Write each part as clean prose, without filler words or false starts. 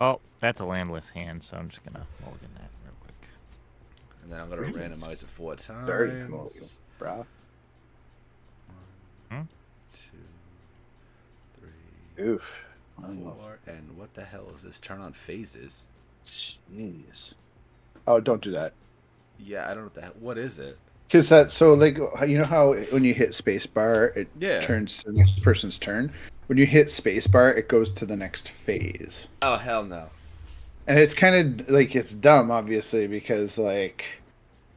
Oh, that's a landless hand, so I'm just gonna mulligan that real quick. And then I'm gonna randomize it 4 Dirty mulligan, times. bruh. Hmm? 2, 3, Oof. 4. And what the hell is this? Turn on phases. Jeez. Oh, don't do that. Yeah, I don't know what the hell. What is it? Because that, so like, you know how when you hit spacebar, it Yeah. turns to the next person's turn? When you hit spacebar, it goes to the next phase. Oh, hell no. And it's kind of like, it's dumb, obviously, because like,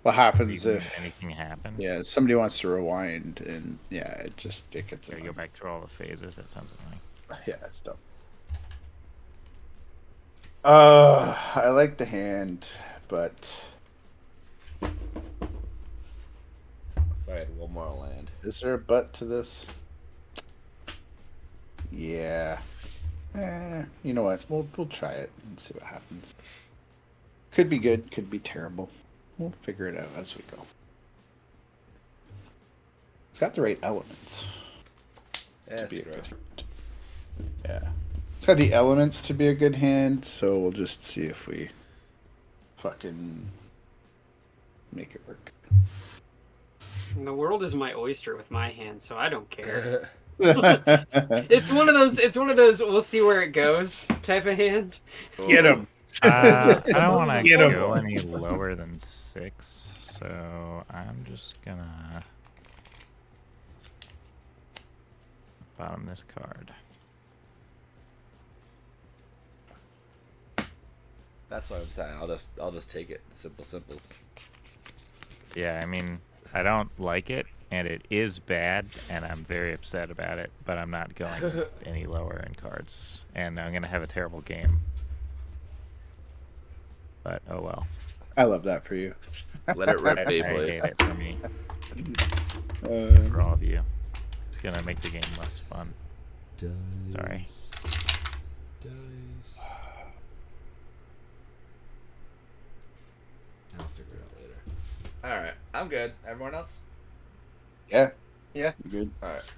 what happens Even if anything happens? yeah, somebody wants to rewind and yeah, it gets Gotta annoying. go back through all the phases. That sounds annoying. Yeah, it's dumb. I like the hand, but If I had one more land. is there a but to this? Yeah. You know what? We'll try it and see what happens. Could be good, could be terrible. We'll figure it out as we go. It's got the right elements. Yeah, To be a screw it. good hand. Yeah. It's got the elements to be a good hand, so we'll just see if we fucking make it work. And the world is my oyster with my hand, so I don't care. It's one of those. It's one of those. We'll see where it goes type of hand. Get him. I don't want to Get 'em. go any lower than 6, so I'm just gonna bottom this card. That's what I'm saying. I'll just take it. Simples. Yeah, I mean, I don't like it, and it is bad, and I'm very upset about it, but I'm not going any lower in cards, and I'm gonna have a terrible game. But oh well. I love that for you. Let it rip, I hate Beyblade. it for me, for all of you. It's gonna make the game less fun. Sorry. Dice. I'll figure it out later. Alright, I'm good. Everyone else? Yeah. Yeah. Good. Alright.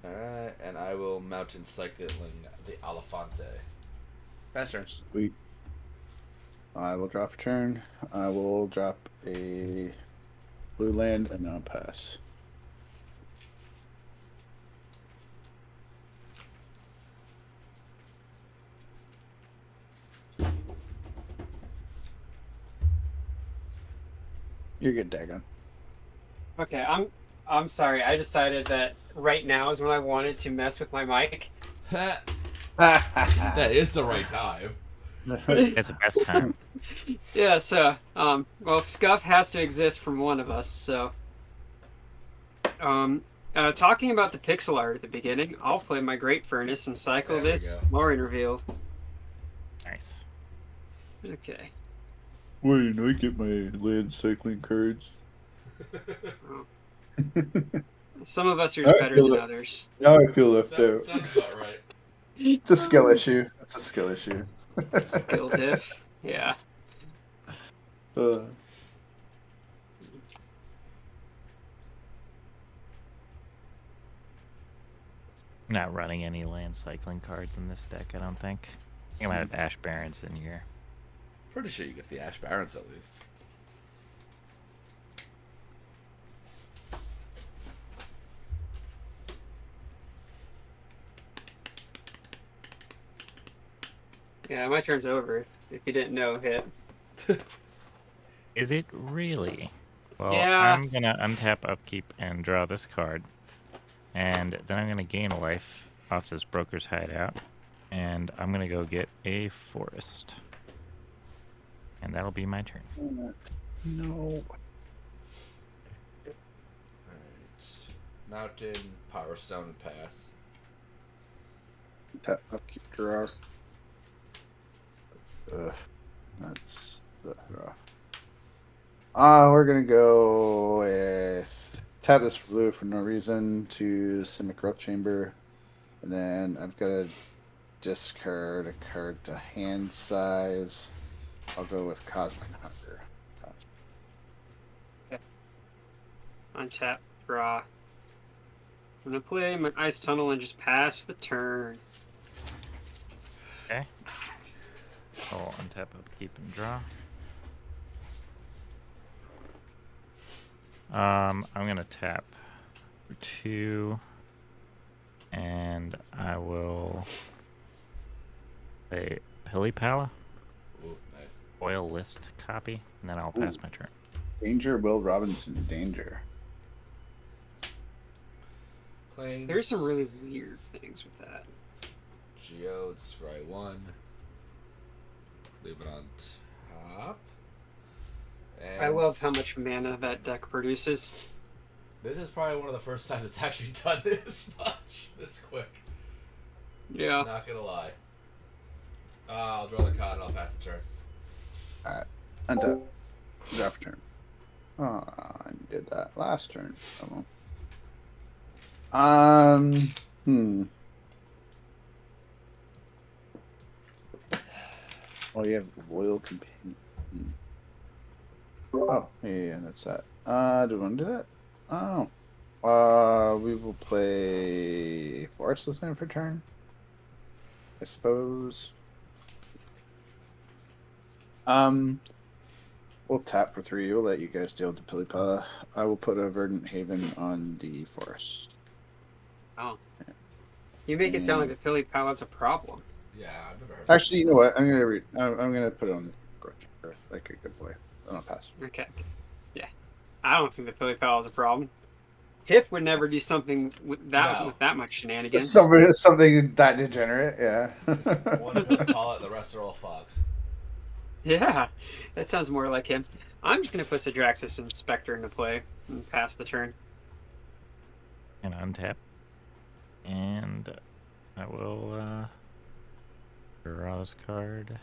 Alright, and I will mountain cycling the Elefante. Pass turn. Sweet. I will drop a turn. I will drop a blue land and I'll pass. You're good, Dagon. Okay, I'm sorry. I decided that right now is when I wanted to mess with my mic. That is the right time. It's the best time. Yeah. So, well, scuff has to exist from one of us. So, talking about the pixel art at the beginning, I'll play my Great Furnace and cycle There we this go. Lauren revealed. Nice. Okay. Why didn't I get my land cycling cards? Some of us are Alright, better feel than it. others. Now I feel left out. Sounds about right. It's a skill issue. It's a skill issue. Skill diff. Yeah. Uh, Not running any land cycling cards in this deck, I don't think. I think I might have Ash Barons in here. Pretty sure you get the Ash Barons at least. Yeah, my turn's over. If you didn't know, hit. Is it really? Well, Yeah. I'm gonna untap Upkeep and draw this card. And then I'm gonna gain a life off this Broker's Hideout. And I'm gonna go get a Forest. And that'll be my turn. no. Alright. Mountain, Power Stone, and Pass. Tap upkeep draw. That's rough. We're gonna go with tap this blue for no reason to Simic Growth Chamber, and then I've got to discard a card to hand size. I'll go with Cosmic Hunter. Untap, draw. I'm gonna play my Ice Tunnel and just pass the turn. Okay. I'll untap, upkeep, and draw. I'm gonna tap for 2, and I will play Pili-Pala, Ooh, nice. oil list copy, and then I'll pass my turn. Danger, Will Robinson, danger. Planes. There's some really weird things with that. Geode, scry 1. Leave it on top. And I love how much mana that deck produces. This is probably one of the first times it's actually done this much, this quick. Yeah. Not gonna lie. I'll draw the card and I'll pass the turn. Alright. Untap. Draft turn. Oh, I did that last turn. Oh, you have Royal Companion. Oh, yeah, that's that. Do we want to do that? Oh. We will play Forest Listener for turn. I suppose. We'll tap for 3. We'll let you guys deal with the Pili-Pala. I will put a Verdant Haven on the forest. Oh. You make it sound like the Pili-Pala's a problem. Yeah, I've never heard Actually, you know what? I'm gonna put it on the Grudge, like a good boy. I'll pass. Okay. Yeah. I don't think the Pili-Pala's a problem. Hip would never do something with that much shenanigans. Something that degenerate, yeah. One Pili-Pala, the rest are all fogs. Yeah, that sounds more like him. I'm just gonna put Sidraxis and Spectre into play and pass the turn. And untap. And I will draw this card.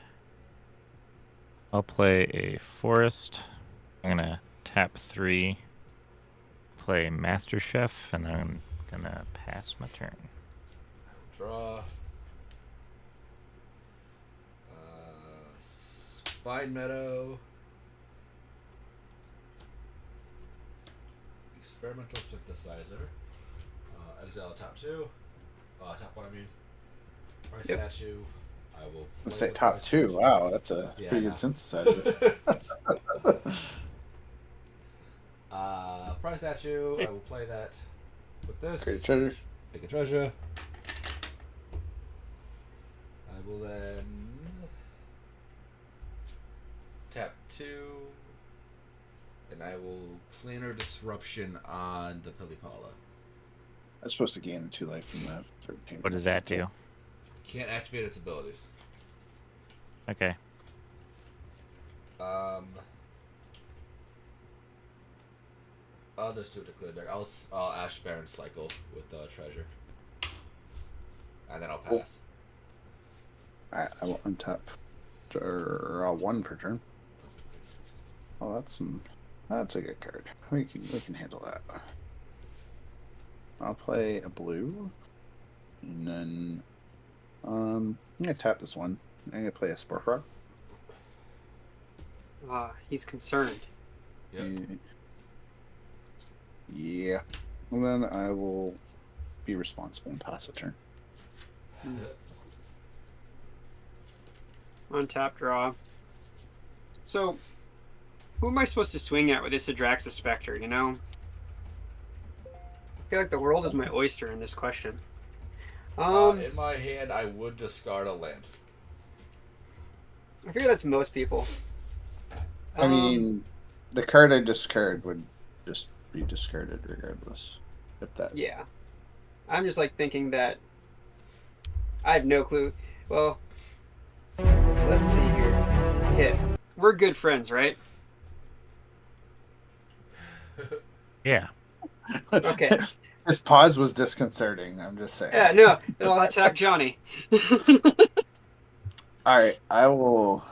I'll play a forest. I'm gonna tap 3, play Master Chef, and then I'm gonna pass my turn. Draw. Spine Meadow. Experimental Synthesizer. Exile top 2. Top 1, I mean. Price Statue. I will. Let's say top 2. Wow, that's a pretty good synthesizer. Price Statue. I will play that with this. Create a treasure. Pick a treasure. I will then tap 2, and I will Planar Disruption on the Pili-Pala. I'm supposed to gain 2 life from that. What does that do? Can't activate its abilities. Okay. I'll just do it to clear deck. I'll Ash Baron cycle with treasure, and then I'll pass. Alright, I will untap. Draw 1 per turn. Oh, that's a good card. We can handle that. I'll play a blue, and then I'm gonna tap this one. I'm gonna play a Spore Frog. He's concerned. Yep. Yeah. And then I will be responsible and pass the turn. Untap, draw. So, who am I supposed to swing at with this Adraxa Spectre, you know? I feel like the world is my oyster in this question. In my hand, I would discard a land. I figure that's most people. I mean, the card I discard would just be discarded regardless. If that. Yeah. I'm just like thinking that I have no clue. Well, let's see here. Hit. We're good friends, right? Yeah. Okay. His pause was disconcerting. I'm just saying. Yeah, no. I'll attack Johnny. All right, I will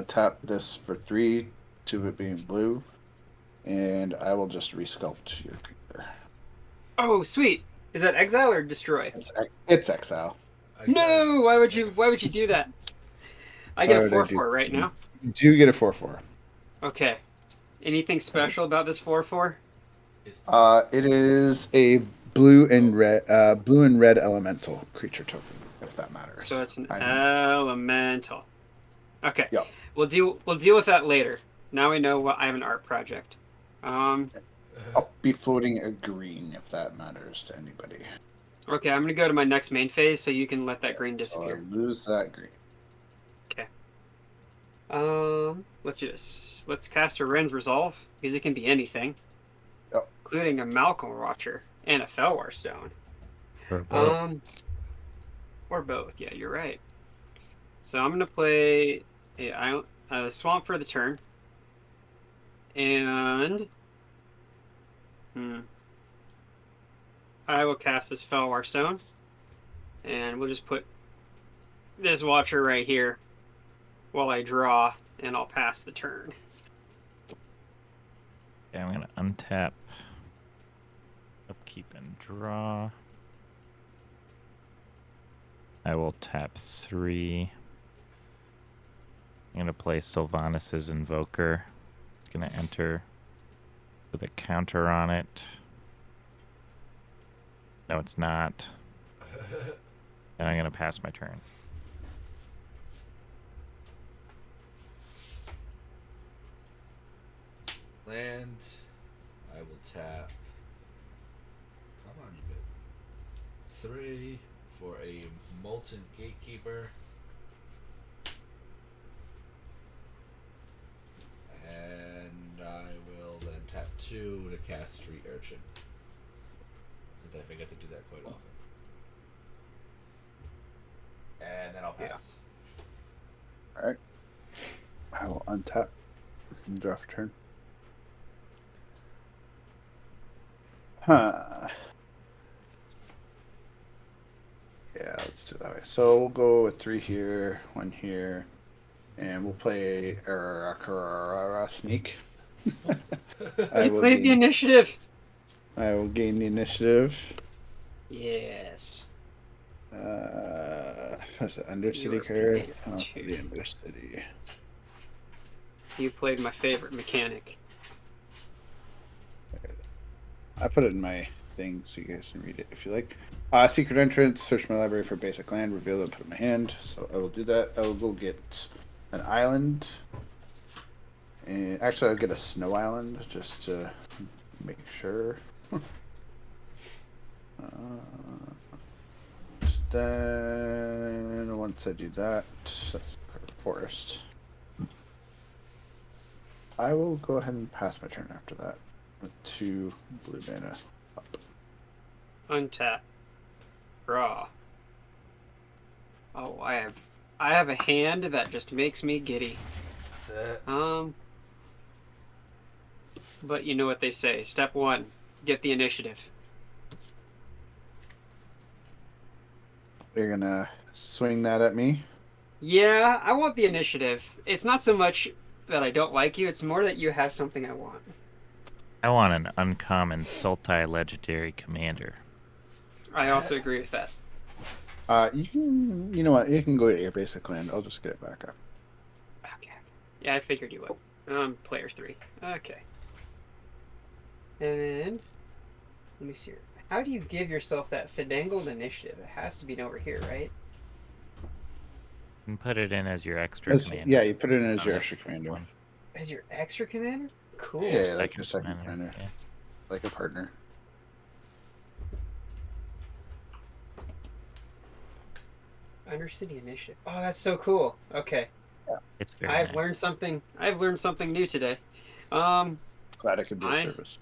tap this for 3, 2 of it being blue, and I will just resculpt your creature. Oh, sweet. Is that exile or destroy? It's exile. No, why would you do that? I get a 4/4 right now. You do get a 4/4. Okay. Anything special about this 4/4? It is a blue and red elemental creature token. if that matters. So it's an I mean, elemental. Okay. Yep. We'll deal with that later. Now we know what I have an art project. I'll be floating a green if that matters to anybody. Okay, I'm gonna go to my next main phase so you can let that green So I disappear. lose that green. Okay. Let's do this. Let's cast a Ren's Resolve, because it can be anything. Yep. Including a Malcolm Watcher and a Felwar Stone. Or both. Or both. Yeah, you're right. So I'm gonna play a Swamp for the turn. And I will cast this Felwar Stone. And we'll just put this Watcher right here while I draw, and I'll pass the turn. Okay, I'm gonna untap, upkeep, and draw. I will tap 3. I'm gonna play Sylvanas' Invoker. It's gonna enter with a counter on it. No, it's not. And I'm gonna pass my turn. Land. I will tap. Come on, you bit. 3 for a Molten Gatekeeper. And I will then tap 2 to cast Street Urchin. Since I forget to do that quite often. And then I'll pass. Alright. I will untap and draw for turn. Huh. Yeah, let's do it that way. So we'll go with 3 here, 1 here, and we'll play Sneak. I played the initiative. I will gain the initiative. Yes. What's it? Undercity card? Oh, the Undercity. You played my favorite mechanic. I put it in my thing so you guys can read it if you like. Secret entrance, search my library for basic land, reveal it, put it in my hand. So I will do that. I will go get an island. And actually, I'll get a snow island just to make sure. Then once I do that, that's forest. I will go ahead and pass my turn after that with 2 blue mana up. Untap. Draw. Oh, I have a hand that just makes me giddy. But you know what they say. Step 1, get the initiative. You're gonna swing that at me? Yeah, I want the initiative. It's not so much that I don't like you, it's more that you have something I want. I want an uncommon Sultai Legendary Commander. I also agree with that. You know what? You can go get your basic land. I'll just get it back up. Okay. Yeah, I figured you would. Player 3. Okay. And let me see here. How do you give yourself that fidangled initiative? It has to be over here, right? You can put it in as your extra commander. Yeah, you put it in as your extra commander. As your extra commander? Cool. Yeah, like your second commander. Yeah. Like a partner. Undercity initiative. Oh, that's so cool. Okay. Yeah. It's very I've nice. learned something. I've learned something new today. Glad I could be of I- service.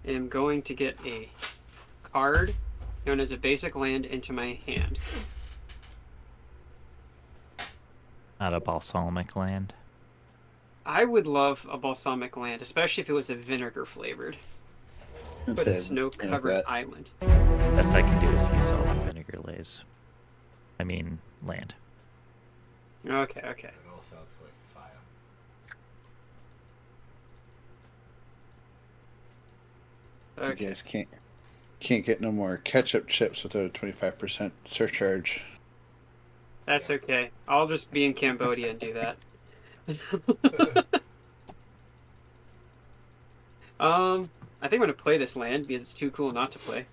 Am going to get a card known as a basic land into my hand. Not a balsamic land. I would love a balsamic land, especially if it was a vinegar flavored. But a snow-covered island. Best I can do is sea salt and vinegar lays. I mean, land. Okay. It all sounds quite fire. Okay. You guys can't get no more ketchup chips without a 25% surcharge. That's okay. I'll just be in Cambodia and do that. I think I'm gonna play this land because it's too cool not to play.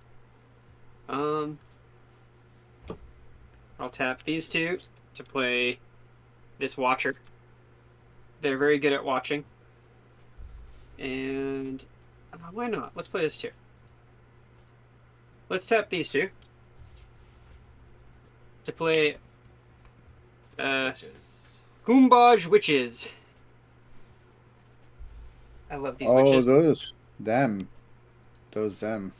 I'll tap these two to play this Watcher. They're very good at watching. And why not? Let's play this too. Let's tap these two to play Witches. Humbaj Witches. I love these Oh, witches. those them. Those them.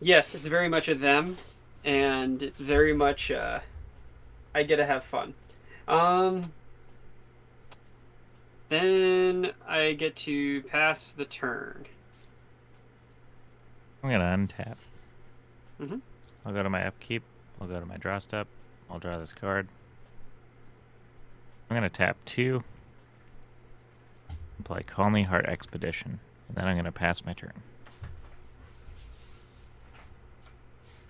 Yes, it's very much a them, and it's very much I get to have fun. Then I get to pass the turn. I'm gonna untap. Mhm. I'll go to my upkeep. I'll go to my draw step. I'll draw this card. I'm gonna tap 2. And play Calmly Heart Expedition. And then I'm gonna pass my turn.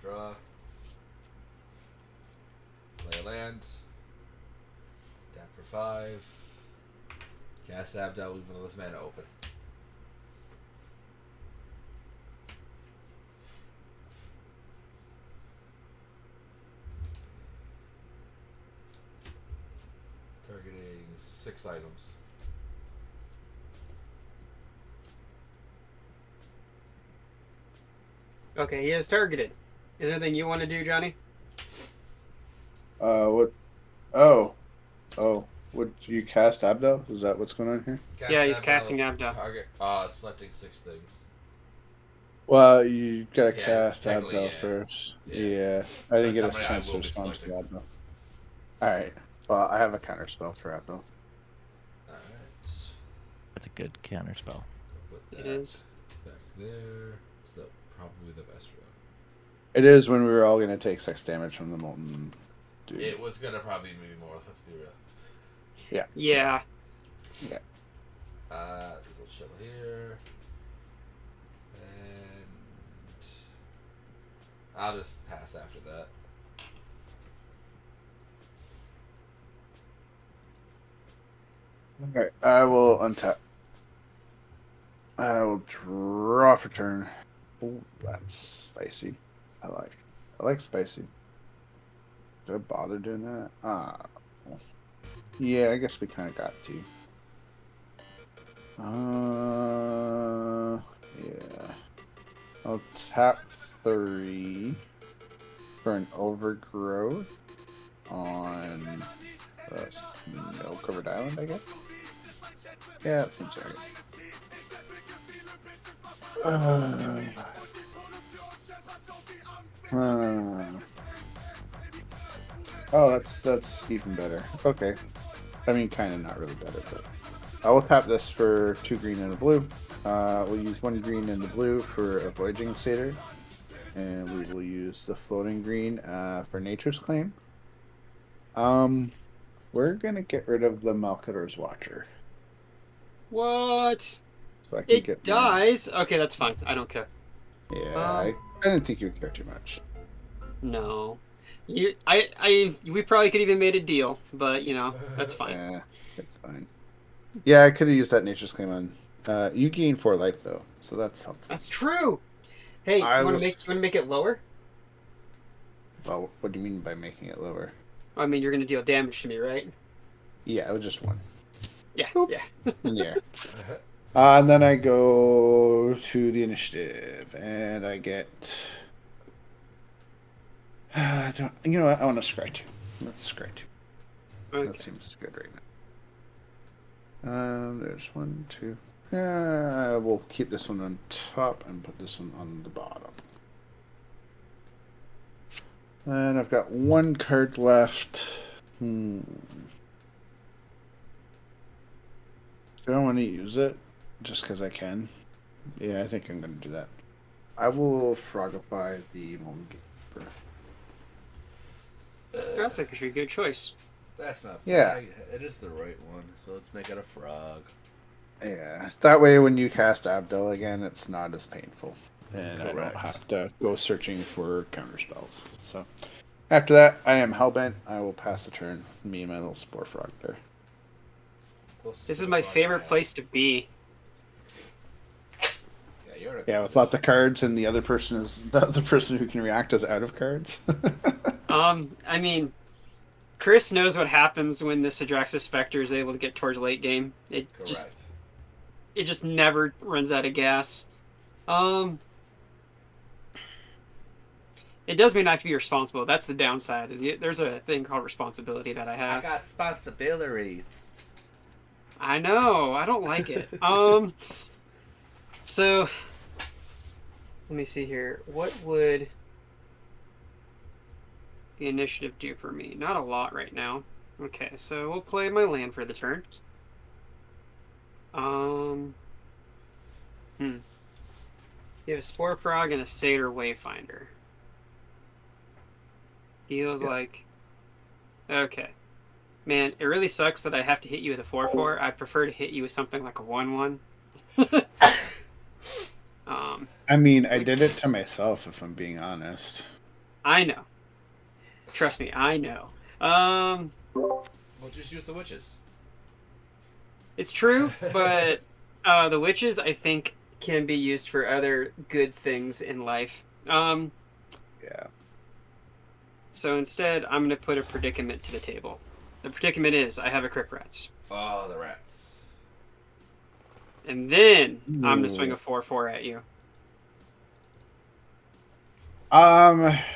Draw. Play a land. Tap for 5. Cast Abdel, leave this mana open. Targeting 6 items. Okay, he is targeted. Is there anything you want to do, Johnny? What? Oh. Would you cast Abdo? Is that what's going on here? Cast Yeah, he's Abdel, casting Abdel. Target, selecting 6 things. Well, you gotta Yeah, cast technically, Abdo yeah. first. Yeah. Yeah. I didn't That's get a somebody I chance to will be respond to selecting. Abdo. Alright. Well, I have a counter spell for Abdo. Alright. That's a good counter spell. Put that It is. back there. It's probably the best route. It is when we were all gonna take 6 damage from the molten dude. It was gonna probably be more, let's be real. Yeah. This will chill here. And I'll just pass after that. Alright, I will untap. I will draw for turn. Oh, that's spicy. I like spicy. Did I bother doing that? Yeah, I guess we kind of got to. Yeah. I'll tap 3 for an overgrowth on snow-covered island, I guess. Yeah, that seems right. Oh, that's even better. Okay. I mean, kind of not really better, but I will tap this for 2 green and a blue. We'll use 1 green and the blue for a Voyaging Satyr, and we will use the floating green for Nature's Claim. We're gonna get rid of the Malkador's Watcher, What? so I can It get dies? Okay, that's fine. I don't care. Yeah, I didn't think you would care too much. No. We probably could even made a deal, but you know, that's fine. Yeah, it's fine. Yeah, I could have used that Nature's Claim on. You gain 4 life though, so that's helpful. That's true. Hey, you want to make it lower? Well, what do you mean by making it lower? I mean, you're going to deal damage to me, right? Yeah, it was just 1. Yeah, Boop. yeah. In the air. And then I go to the initiative, and I get. You know what? I want to scry 2. Let's scry 2. Okay. That seems good right now. There's 1, 2. We'll keep this one on top and put this one on the bottom. And I've got 1 card left. Do I want to use it just because I can? Yeah, I think I'm going to do that. I will frogify the Molten Gatekeeper. That's actually a good choice. That's not Yeah. bad. It is the right one, so let's make it a frog. Yeah, that way when you cast Abdel again, it's not as painful. And I don't Correct. have to go searching for counter spells. So after that, I am hellbent. I will pass the turn. Me and my little spore frog there. This is my favorite place to be. Yeah, you're in a Yeah, with lots of cards, and the other person who can react is out of cards. I mean, Chris knows what happens when this Adraxis Spectre is able to get towards late game. Correct. It just never runs out of gas. Um, it does mean I have to be responsible. That's the downside. There's a thing called responsibility that I I have. got responsibilities. I know. I don't like it. So let me see here. What would the initiative do for me? Not a lot right now. Okay, so we'll play my land for the turn. You have a Spore Frog and a Satyr Wayfinder. Feels like... Okay. Man, it really sucks that I have to hit you with a 4/4. I prefer to hit you with something like a 1/1. I mean, I did it to myself, if I'm being honest. I know. Trust me, I know. We'll just use the witches. It's true, but the witches, I think, can be used for other good things in life. Yeah. So instead, I'm going to put a predicament to the table. The predicament is I have a Crypt Rats. Oh, the rats. And then I'm going to swing a 4/4 at you.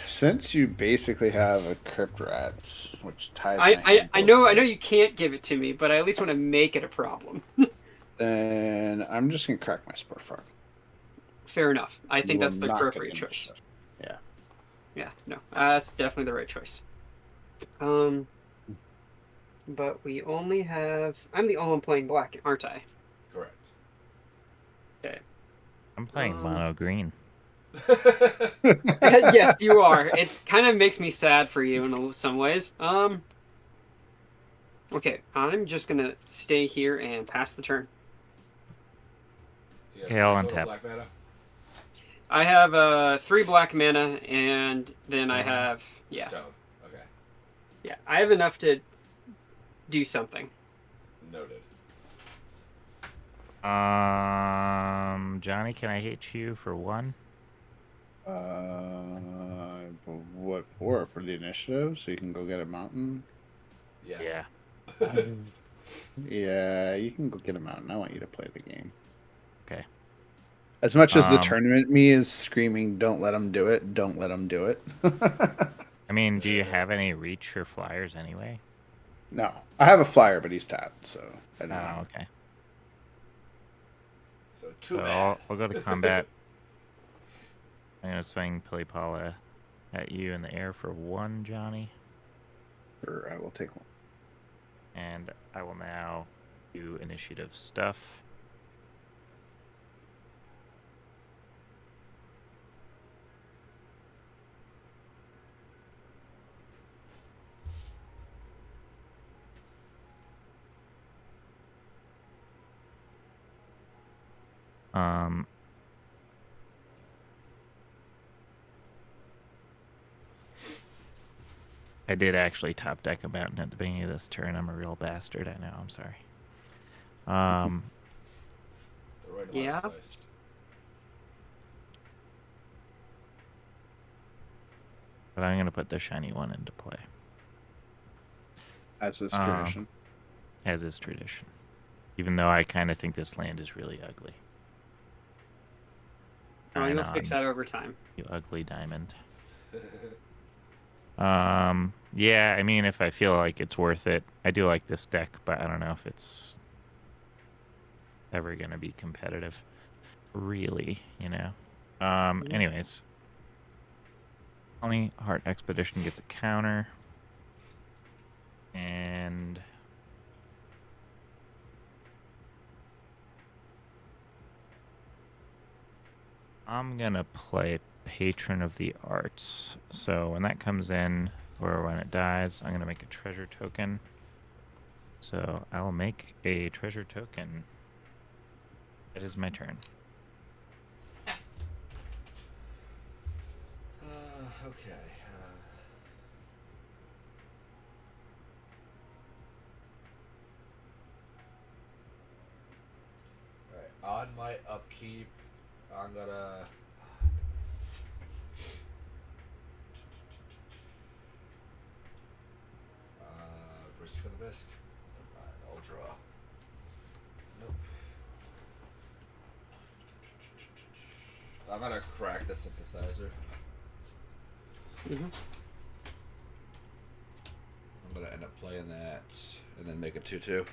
Since you basically have a Crypt Rats, which ties I know you can't give it to me, but I at least want to make it a problem. then I'm just gonna crack my Spore Frog. Fair enough. I think that's the Will not get appropriate the choice. initiative. Yeah. Yeah, no, that's definitely the right choice. But we only have... I'm the only one playing black, aren't I? Correct. Okay. I'm playing mono green. Yes, you are. It kind of makes me sad for you in some ways. Okay, I'm just gonna stay here and pass the turn. Okay, I'll untap. Black mana. I have 3 black mana, and then I have Stone. Okay. Yeah, I have enough to do something. Noted. Johnny, can I hit you for 1? What for? For the initiative, so you can go get a mountain. Yeah. Yeah, you can go get a mountain. I want you to play the game. Okay. As much as the tournament me is screaming, "Don't let them do it! Don't let them do it!" I mean, do you have any reach or flyers anyway? No, I have a flyer, but he's tapped, so I don't know. Oh, okay. So So I'll go to combat. I'm gonna swing Pilipala at you in the air for 1, Johnny. Sure, I will take one. And I will now do initiative stuff. I did actually top deck a mountain at the beginning of this turn. I'm a real bastard. I know. I'm sorry. Yeah. But I'm gonna put the shiny one into play, As is tradition. as is tradition. Even though I kind of think this land is really ugly. Oh, you'll fix that over time. You ugly diamond. Yeah, I mean, if I feel like it's worth it, I do like this deck, but I don't know if it's ever gonna be competitive, really, you know. Anyways, only Heart Expedition gets a counter, and I'm gonna play Patron of the Arts. So when that comes in, or when it dies, I'm gonna make a treasure token. So I will make a treasure token. It is my turn. Okay. Alright, on my upkeep, I'm gonna... Risk for the bisque. Alright, I'll draw. Nope. I'm gonna crack the synthesizer. Mm-hmm. I'm gonna end up playing that and then make a 2/2.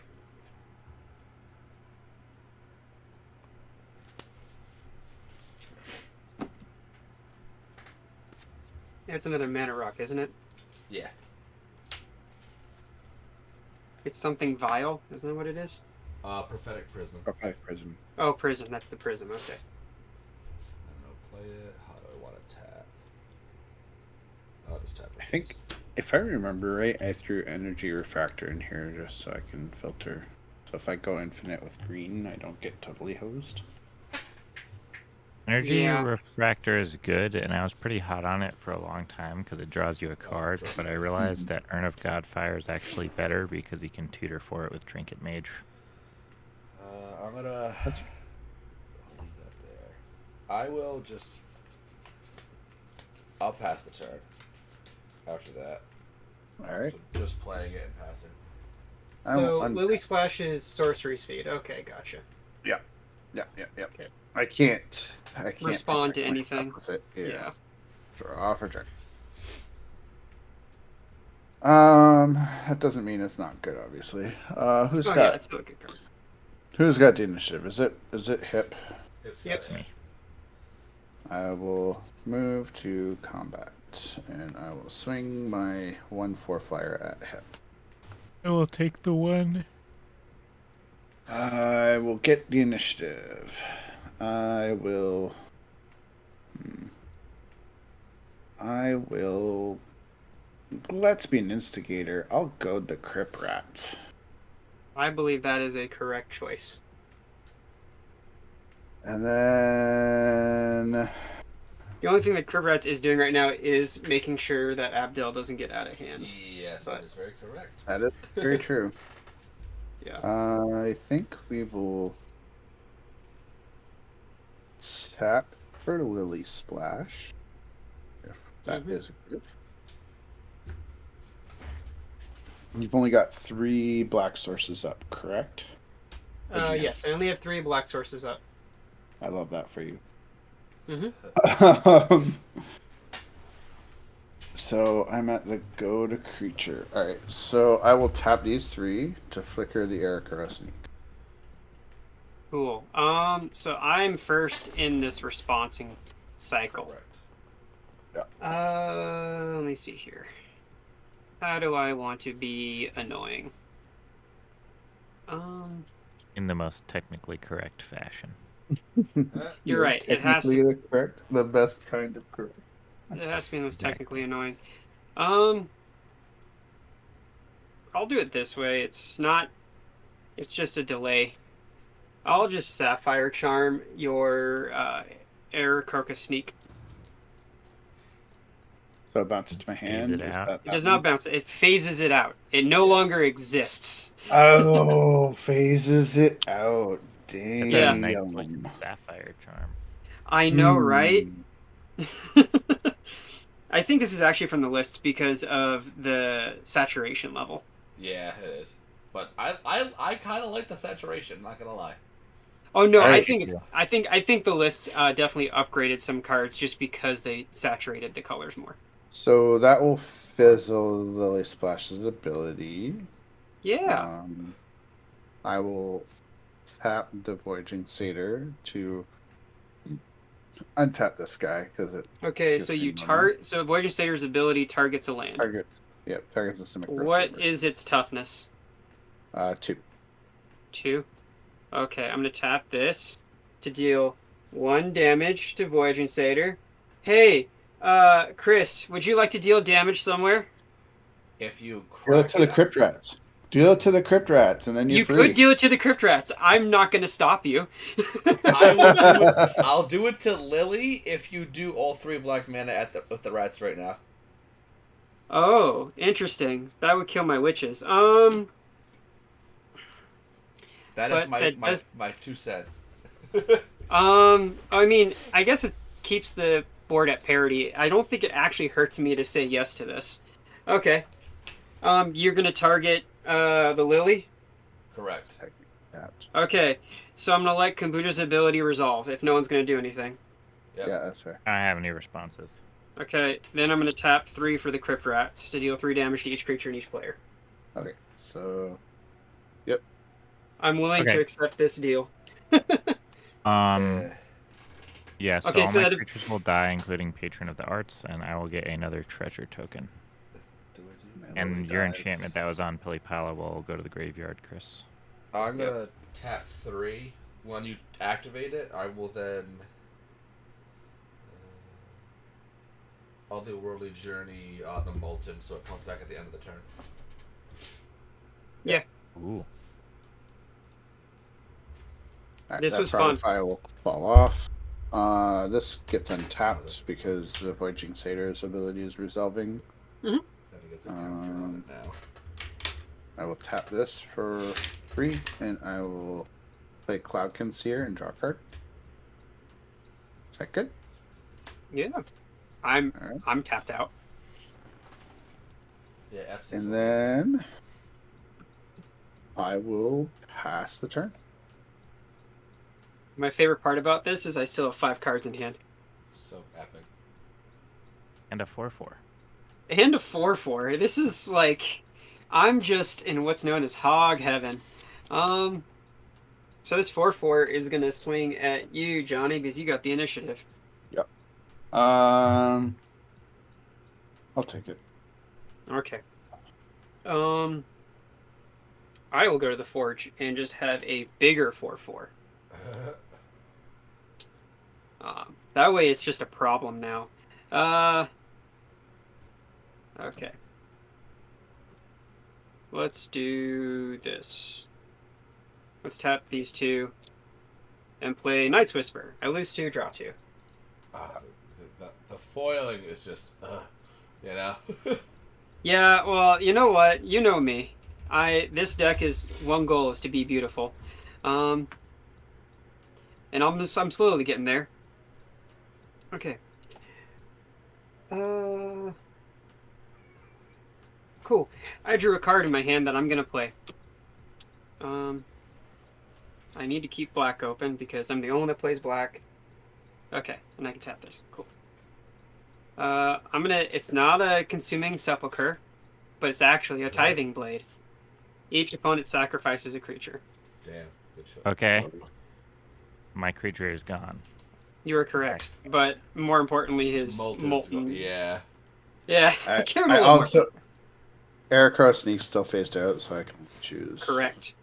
It's another mana rock, isn't it? Yeah. It's something vile, isn't that what it is? Prophetic Prism. Okay, prison. Oh, prism. That's the prism. Okay. I'm gonna play it. How do I want to tap? Oh, this tap. I think, if I remember right, I threw Energy Refractor in here just so I can filter. So if I go infinite with green, I don't get totally hosed. Energy Yeah. Refractor is good, and I was pretty hot on it for a long time because it draws you a card, true. but I realized that Urn of Godfire is actually better because you can tutor for it with Trinket Mage. I'm gonna leave that there. I will just. I'll pass the turn. After that, All right. so just playing it and passing. So I'm- Lily Splash is sorcery speed. Okay, gotcha. Yeah. Okay. I can't Respond protect to my anything. stuff with it. Yeah. Draw off or check. That doesn't mean it's not good, obviously. Who's Oh yeah, got it's still a good card. the initiative? Is it Hip? Yep. That's me. I will move to combat, and I will swing my 1/4 flyer at Hip. I will take the one. I will get the initiative. I will. Let's be an instigator. I'll goad the Crip Rat. I believe that is a correct choice. And then. The only thing that Crib Rats is doing right now is making sure that Abdel doesn't get out of hand. Yes, But- that is very correct. That is very true. Yeah. I think we will tap for Lily Splash. If that is good. You've only got 3 black sources up, correct? Or do you have- Yes, I only have 3 black sources up. I love that for you. Mm-hmm. So I'm at the go to creature. Alright, so I will tap these 3 to flicker the Erikara Sneak. Cool. So I'm first in this responsing cycle. Correct. Let me see here. How do I want to be annoying? In the most technically correct fashion. You're right. It has Technically to. the correct, the best kind of correct. It has to be the most Exactly. technically annoying. I'll do it this way. It's not. It's just a delay. I'll just Sapphire Charm your Erikara Sneak. So it bounces to my hand. it is out. that It does that not one? bounce. It phases it out. It no longer exists. Oh, phases it out. That's Damn. Yeah. a nice like Sapphire Charm. I know, Hmm. right? I think this is actually from the list because of the saturation level. Yeah, it is. But I kind of like the saturation. Not gonna lie. Oh no, I Right. think it's. I think the list definitely upgraded some cards just because they saturated the colors more. So that will fizzle Lily Splash's ability. Yeah. I will tap the Voyaging Satyr to untap this guy because it Okay, just so you been target. So Voyager Satyr's ability targets a land. targets. Yep, targets a Simic. What is its toughness? 2. 2. Okay, I'm gonna tap this to deal 1 damage to Voyaging Satyr. Hey, Chris, would you like to deal damage somewhere? If you Do crack it to the it, Crypt Rats. Do it to the Crypt Rats, and then you're You free. could deal it to the Crypt Rats. I'm not gonna stop you. I'll do it to Lily if you do all 3 black mana with the rats right now. Oh, interesting. That would kill my witches. That is But my 2 cents. I mean, I guess it keeps the board at parity. I don't think it actually hurts me to say yes to this. Okay. You're gonna target The Lily? Correct. Technically tapped. Okay, so I'm gonna let Kombucha's ability resolve if no one's gonna do anything. Yep. Yeah, that's fair. I don't have any responses. Okay, then I'm gonna tap 3 for the Crypt Rats to deal 3 damage to each creature and each player. Okay, so I'm willing Okay. to accept this deal. Yeah, so Okay, all so my that- creatures will die, including Patron of the Arts, and I will get another treasure token. And your enchantment that was on Pilipala will go to the graveyard, Chris. I'm gonna tap 3. When you activate it, I will then Otherworldly Journey the Molten, so it comes back at the end of the turn. Yeah. Ooh. This that was fun. Fire will fall off. This gets untapped because the Voyaging Satyr's ability is resolving. I think it's a counter on it now. I will tap this for 3, and I will play Cloud Conceer and draw a card. Is that good? Yeah. All right. I'm tapped out. Yeah, F6. And then I will pass the turn. My favorite part about this is I still have 5 cards in hand. So epic. And a 4/4. And a 4/4. This is like, I'm just in what's known as hog heaven. So this 4/4 is gonna swing at you, Johnny, because you got the initiative. Yep. I'll take it. Okay. I will go to the forge and just have a bigger 4/4. That way it's just a problem now. Okay. Let's do this. Let's tap these 2 and play Night's Whisper. I lose 2, draw 2. The foiling is just, you know. Yeah, well, you know what? You know me. This deck is one goal is to be beautiful. And I'm slowly getting there. Okay. Cool. I drew a card in my hand that I'm gonna play. I need to keep black open because I'm the only one that plays black. Okay, and I can tap this. Cool. It's not a Consuming Sepulcher, but it's actually a Tithing Blade. Each opponent sacrifices a creature. Damn, good choice. Okay. My creature is gone. You are correct, but more importantly, his Molten's molten. Yeah. Yeah, I care a little more. also Aircrow Sneak's still phased out, so I can choose. Correct.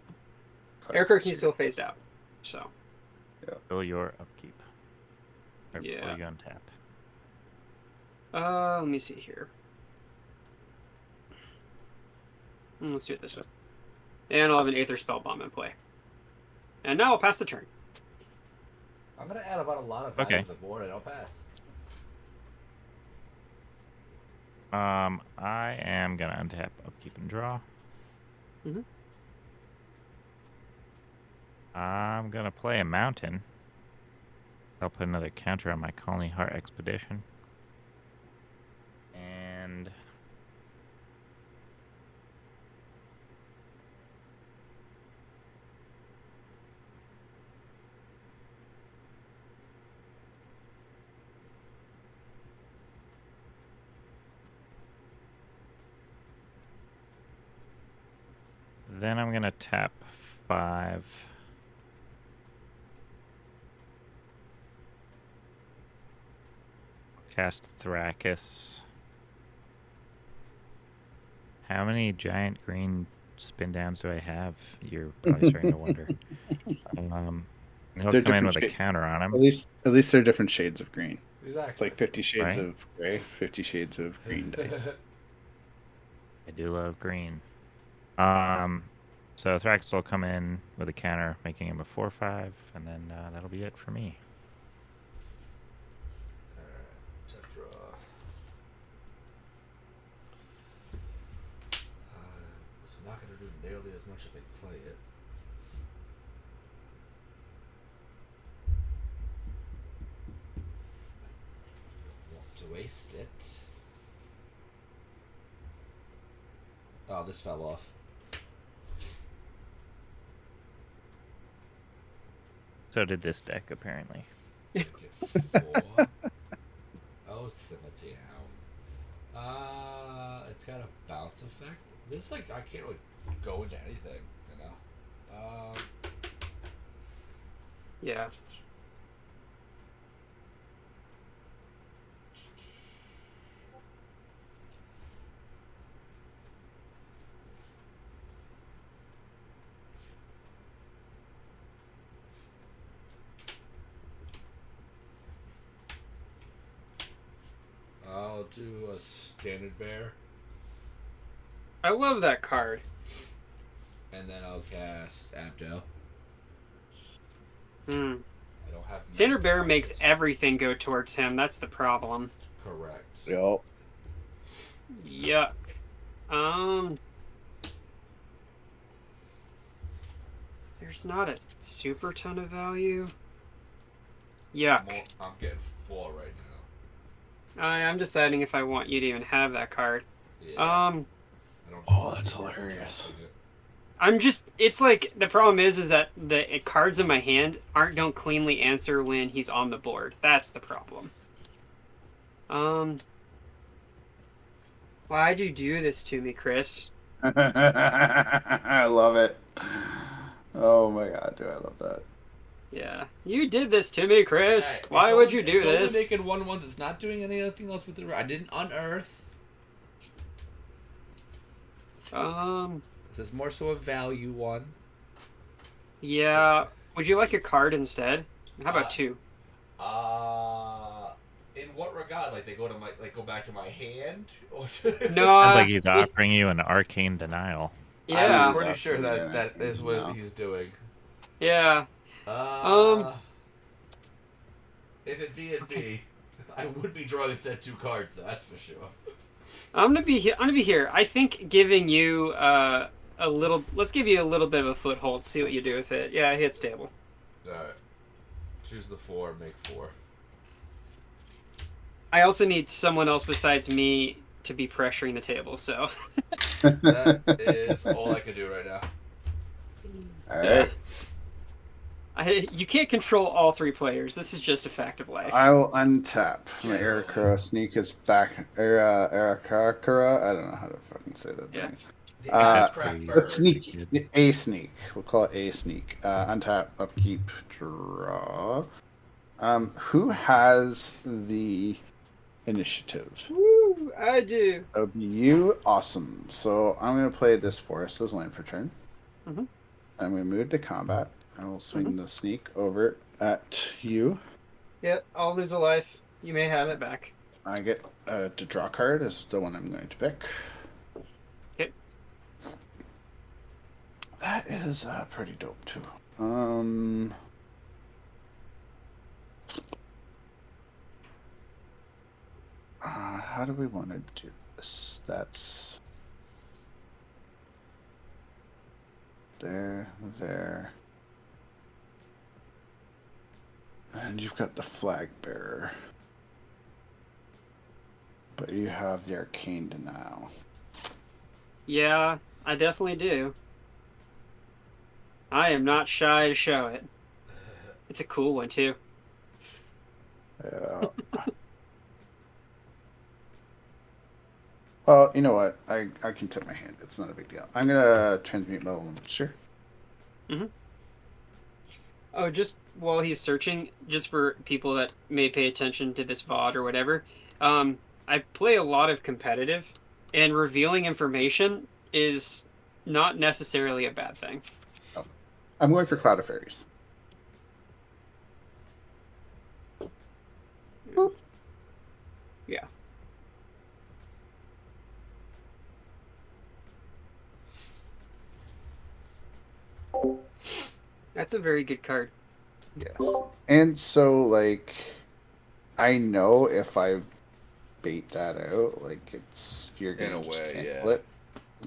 Aircrow Sneak's still phased out, so. Fill your upkeep. Or Yeah. before you untap. Let me see here. Let's do it this way. And I'll have an Aether Spellbomb in play. And now I'll pass the turn. I'm gonna add about a lot of value Okay. to the board and I'll pass. I am gonna untap, upkeep, and draw. Mhm. I'm gonna play a mountain. I'll put another counter on my Colony Heart Expedition. And then I'm gonna tap 5. Cast Thrakis. How many giant green spin downs do I have? You're probably starting to wonder. He'll They're come in different with a shade- counter on him. At least they're different shades of green. Exactly. It's like 50 shades Right. of gray, 50 shades of green dice. I do love green. So Thrax will come in with a counter, making him a 4/5, and then that'll be it for me. Alright, tap draw. It's not gonna do nearly as much if I play it. Want to waste it. Oh, this fell off. So did this deck, apparently. Get 4. Oh, Scimitar Hound. It's got a bounce effect. This, like, I can't really go into anything, you know? Yeah. I'll do a standard bear, I love that card. and then I'll cast Abdo. Hmm. I don't have Sander many Bear makes cards. everything go towards him. That's the problem. Correct. Yup. Yuck. There's not a super ton of value. Yuck. I'm getting 4 right now. I'm deciding if I want you to even have that card. Yeah. I don't Oh, that's hilarious. I'm just, it's like, the problem is that the cards in my hand don't cleanly answer when he's on the board. That's the problem. Why'd you do this to me, Chris? I love it. Oh my god, do I love that. Yeah. You did this to me, Chris. Hey, Why would you do it's this? only making 1/1. It's not doing anything else with the. I didn't unearth. This is more so a value one. Yeah. Would you like a card instead? How about 2? In what regard? Like they go to my, like go back to my hand, or No. Sounds like he's offering you an arcane denial. Yeah. I'm pretty sure Yeah. that is what No. he's doing. Yeah. If it be, I would be drawing set 2 cards. That's for sure. I'm gonna be here. I think giving you a little. Let's give you a little bit of a foothold. See what you do with it. Yeah, hit stable. All right. Choose the 4. Make 4. I also need someone else besides me to be pressuring the table. So. That is all I can do right now. Alright. You can't control all 3 players. This is just a fact of life. I'll untap. My Arakura sneak is back. Arakura? I don't know how to fucking say that Yeah. thing. The ass crack pretty- burger. Let's sneak. A sneak. We'll call it a sneak. Untap, upkeep, draw. Who has the initiative? Woo, I do. That would be you. Awesome. So I'm going to play this forest as land for turn. Mhm. I'm going to move to combat. I will swing the sneak over at you. Yep, I'll lose a life. You may have it back. I get to draw card is the one I'm going to pick. Okay. That is pretty dope too. How do we want to do this? That's there. And you've got the flag bearer. But you have the arcane denial. Yeah, I definitely do. I am not shy to show it. It's a cool one too. Yeah. Well, you know what? I can tip my hand. It's not a big deal. I'm gonna transmute metal mixture. Oh, just while he's searching, just for people that may pay attention to this VOD or whatever, I play a lot of competitive, and revealing information is not necessarily a bad thing. I'm going for Cloud of Fairies. Boop. Yeah. That's a very good card. Yes. And so, like, I know if I bait that out, like, you're In gonna a just way, cancel yeah. it.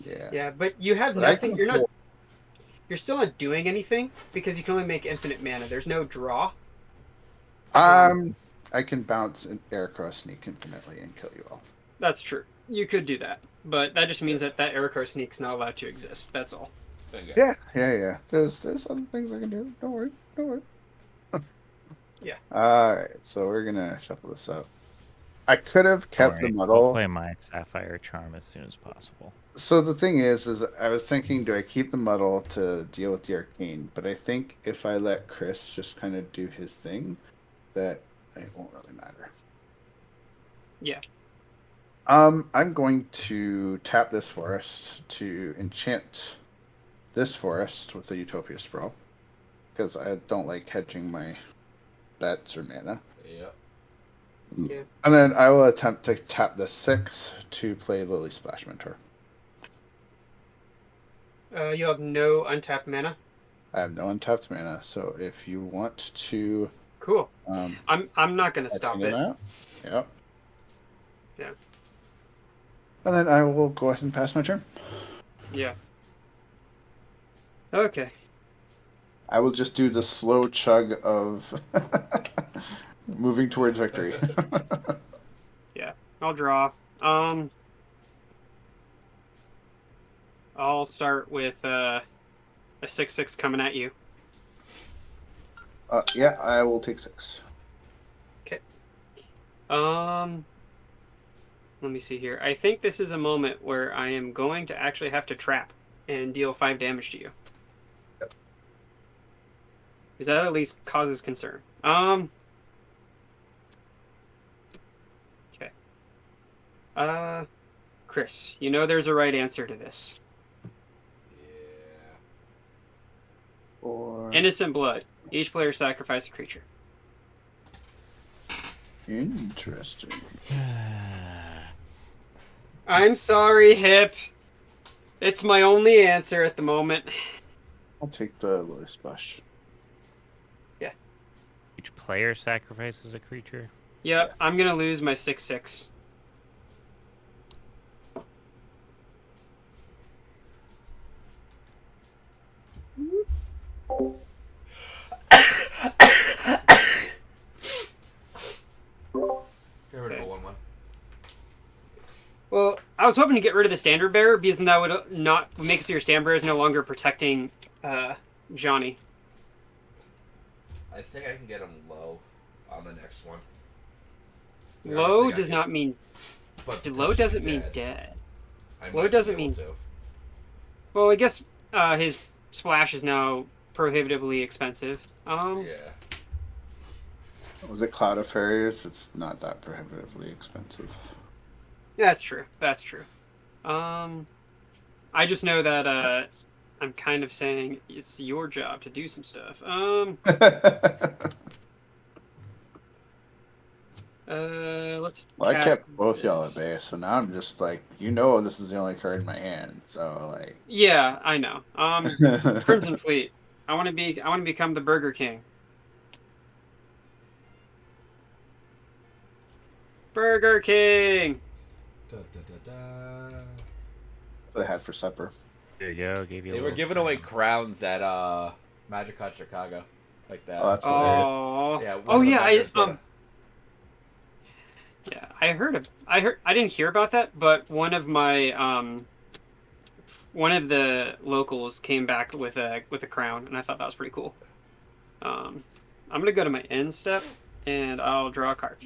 Yeah. Yeah, but you have But I nothing. can You're not. pull- You're still not doing anything because you can only make infinite mana. There's no draw. I can bounce an Aircross Sneak infinitely and kill you all. That's true. You could do that, but that just means that Aircar Sneak's not allowed to exist. That's all. Bingo. Yeah. There's other things I can do. Don't worry. Alright, so we're gonna shuffle this up. I could have kept the Alright, I'll muddle. play my Sapphire Charm as soon as possible. So the thing is I was thinking, do I keep the muddle to deal with the arcane? But I think if I let Chris just kind of do his thing, that it won't really matter. Yeah. I'm going to tap this forest to enchant this forest with the Utopia Sprawl because I don't like hedging my bets or mana. Yep. Yeah. And then I will attempt to tap the 6 to play Lily Splash Mentor. You have no untapped mana. I have no untapped mana, so if you want to, Cool. I'm not gonna stop it. Yep. Yeah. And then I will go ahead and pass my turn. Yeah. Okay. I will just do the slow chug of moving towards victory. Yeah. I'll draw. I'll start with a 6/6 coming at you. Yeah, I will take 6. Okay. Let me see here. I think this is a moment where I am going to actually have to trap and deal 5 damage to you. Yep. Because that at least causes concern. Okay. Chris, you know there's a right answer to this. Yeah. Or Innocent blood. Each player sacrifice a creature. interesting. I'm sorry, Hip. It's my only answer at the moment. I'll take the Lily Splash. Each player sacrifices a creature. Yep, I'm gonna lose my 6/6. Get rid of a 1/1. Well, I was hoping to get rid of the standard bearer because then that would not make it so your standard bearer is no longer protecting Johnny. I think I can get him low on the next one. Low does not mean But low doesn't mean dead. I Low might doesn't be able mean- to. Well, I guess his splash is now prohibitively expensive. Yeah. Was it Cloud of Fairies? It's not that prohibitively expensive. That's true. That's true. I just know that I'm kind of saying it's your job to do some stuff. Let's. Well, I cast kept both y'all at this. bay, so now I'm just like, this is the only card in my hand. So like, Yeah, I know. Crimson Fleet. I want to become the Burger King. Burger King. Da, da, da, da. what I had for supper. There you go. Gave you. They a were little giving away crown. crowns at MagicCon Chicago, like that. Oh, that's hilarious. Oh. Yeah. one Oh of the yeah. vendors brought Yeah. I didn't hear about that, but one of the locals came back with a crown, and I thought that was pretty cool. I'm gonna go to my end step, and I'll draw a card.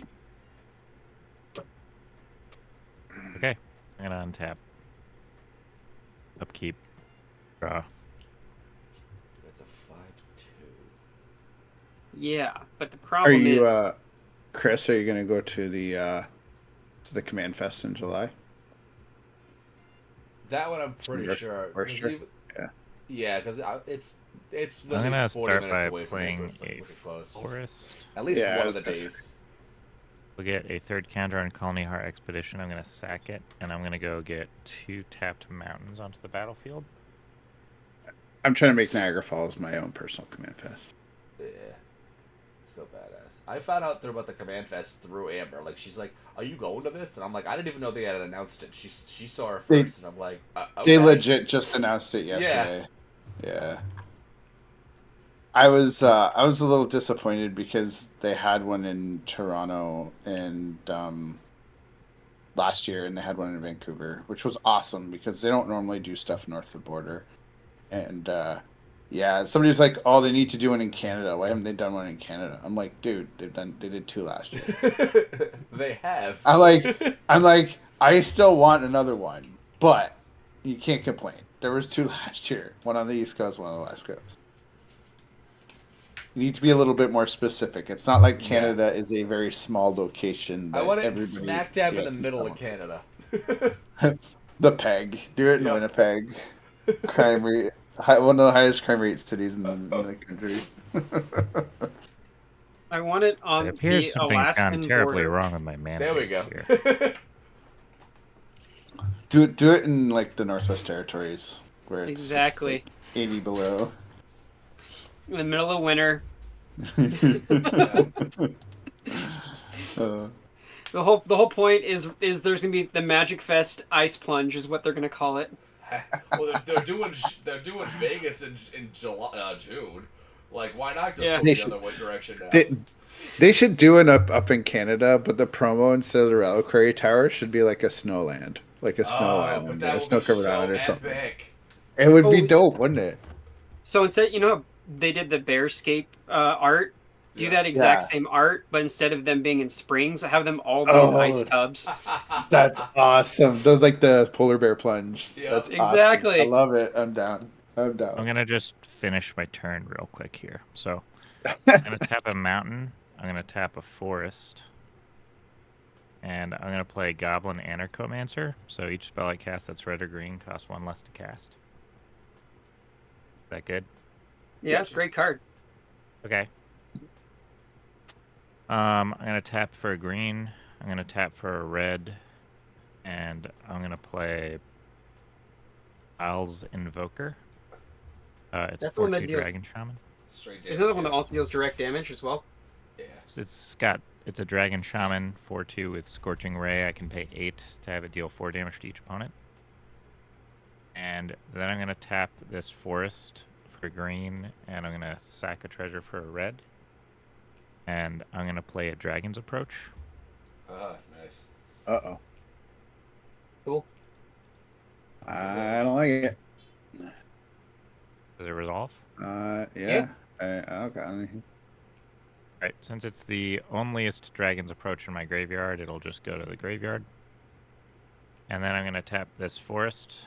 Okay, I'm gonna untap. Upkeep. Draw. It's a 5/2. Yeah, but the Are problem you, is, Chris? Are you going to go to the Command Fest in July? That one I'm pretty sure. Or 'cause sure. even- Yeah. Yeah, because it's I'm literally gonna 40 start minutes by away from me, so playing it's a pretty close. forest. At least Yeah, I one was of the gonna days. We'll get a third counter on Colony Heart Expedition. I'm gonna sack it, and I'm gonna go get 2 tapped mountains onto the battlefield. I'm trying to make Niagara Falls my own personal Command Fest. Yeah. Still badass. I found out about the Command Fest through Amber. Like, she's like, "Are you going to this?" And I'm like, "I didn't even know they had announced it." She saw her They- first, and I'm like, okay. They legit just announced it yesterday. Yeah. I was a little disappointed because they had one in Toronto and last year, and they had one in Vancouver, which was awesome because they don't normally do stuff north of the border, and Yeah, somebody's like, "Oh, they need to do one in Canada. Why haven't they done one in Canada?" I'm like, "Dude, they did 2 last year." They have. I'm like, I still want another one, but you can't complain. There was 2 last year, one on the East Coast, one on the West Coast. You need to be a little bit more specific. It's not like Canada is a very small location I that want it everybody. smack dab in the can middle come of Canada. The Peg. Do it in Yep. Winnipeg. Crime rate, one of the highest crime rate cities in the country. I want it It on appears the something's gone Alaskan terribly border. wrong with my mana There we base go. here. Do it in like the Northwest Territories where it's just, Exactly. like, 80 below. In the middle of winter. Uh, The whole point is there's gonna be the Magic Fest ice plunge is what they're gonna call it. Well, they're doing Vegas in July, June. Like, why not just Yeah. go They the should- other direction now? they should do an up in Canada, but the promo instead of the Reliquary Tower should be like a snowland, like a snow But island, that or a would snow be covered so island or something. epic. It would be Oh, dope, wouldn't it? So instead, you know how they did the Bearscape art? Do Yeah. that exact Yeah. same art, but instead of them being in springs, have them all be in ice tubs. That's awesome. Like the polar bear plunge. Yep. That's Exactly. awesome. I love it. I'm down. I'm I'm down. gonna just finish my turn real quick here. So I'm gonna tap a mountain. I'm gonna tap a forest. And I'm gonna play Goblin Anarchomancer. So each spell I cast that's red or green costs 1 less to cast. Is that good? Yeah, it's a great card. Okay. I'm gonna tap for a green. I'm gonna tap for a red, and I'm gonna play Al's Invoker. It's That's a the one that 4/2 deals- Dragon Shaman. Straight Isn't that the one that damage, also deals direct damage as well? yeah. So it's a Dragon Shaman 4/2 with Scorching Ray. I can pay 8 to have it deal 4 damage to each opponent. And then I'm gonna tap this forest for green, and I'm gonna sack a treasure for a red. And I'm gonna play a Dragon's Approach. Nice. Uh-oh. Cool. I don't like it. Does it resolve? Yeah. I don't got anything. Right, since it's the onlyest Dragon's Approach in my graveyard, it'll just go to the graveyard. And then I'm going to tap this forest.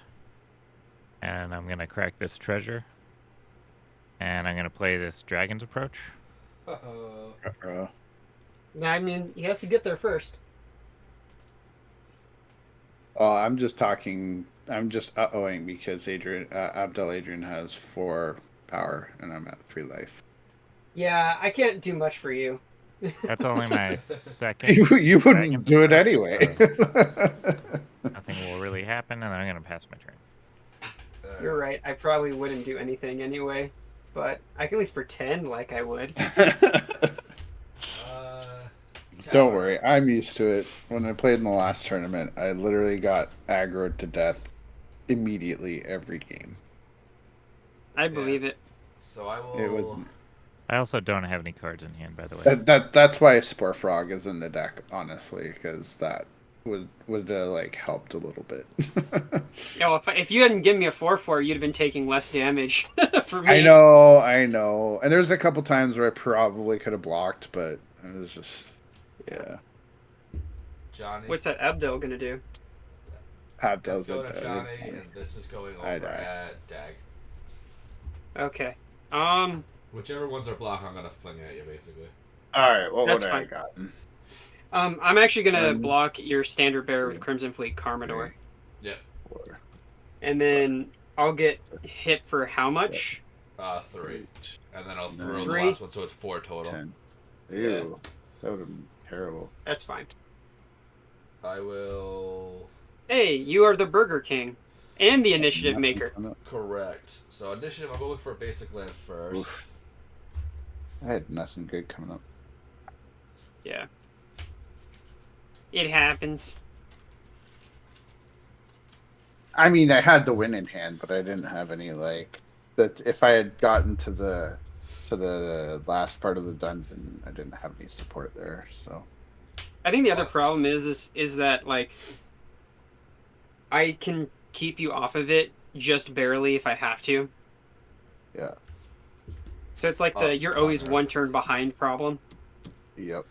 And I'm going to crack this treasure. And I'm going to play this Dragon's Approach. Uh-oh. Yeah, I mean, he has to get there first. Oh, I'm just uh-ohing because Abdel Adrian has 4 power and I'm at 3 life. Yeah, I can't do much for you. That's only my second. You wouldn't Dragon's do it Approach, anyway. so nothing will really happen, and then I'm going to pass my turn. You're right. I probably wouldn't do anything anyway, but I can at least pretend like I would. Don't worry, I'm used to it. When I played in the last tournament, I literally got aggroed to death immediately every game. I believe it. So I will. It was I also don't have any cards in hand, by the way. that's why Spore Frog is in the deck, honestly, because that would like helped a little bit. Yeah, well, if you hadn't given me a 4/4, you'd have been taking less damage for me. I know, and there's a couple times where I probably could have blocked, but it was just Johnny. What's that Abdel gonna do? Abdel's Let's go a to Johnny, and this is going over I die. at Dag. Okay. Whichever ones are blocked, I'm gonna fling at you, basically. All right, what That's would I fine. gotten? I'm actually gonna One, block your standard bearer with Crimson Fleet Carmador, Yep. 4, and then I'll get hit for how much? 3. And then I'll throw the Three. last one, so it's 4 total. 10. Ew, that would have been terrible. That's fine. I will. Hey, you are the Burger King, and the initiative maker. Correct. So initiative, I'm gonna look for a basic land first. Oof. I had nothing good coming up. Yeah. It happens. I mean, I had the win in hand, but I didn't have any like that. If I had gotten to the last part of the dungeon, I didn't have any support there. So I think the other problem is that like I can keep you off of it just barely if I have to. yeah, So it's like the you're always one turn behind problem. Yep.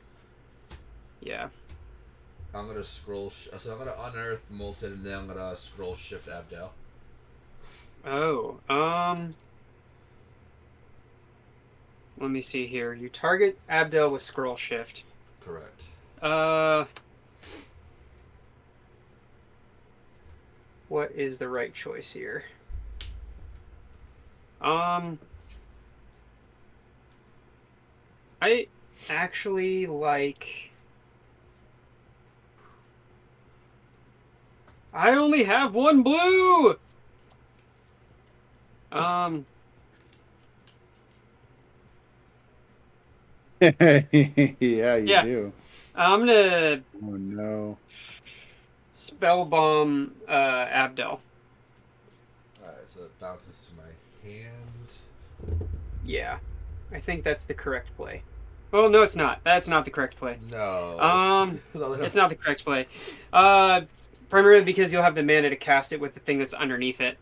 Yeah. I'm gonna scroll. So I'm gonna unearth Molten, and then I'm gonna scroll shift Abdel. Oh, let me see here. You target Abdel with scroll shift. Correct. What is the right choice here? I actually like. I only have one blue. Yeah, you Yeah. do. I'm gonna Oh no. spell bomb Abdel. Alright, so it bounces to my hand. Yeah, I think that's the correct play. Well, no, it's not. That's not the correct play. No. It's not the correct play. Primarily because you'll have the mana to cast it with the thing that's underneath it.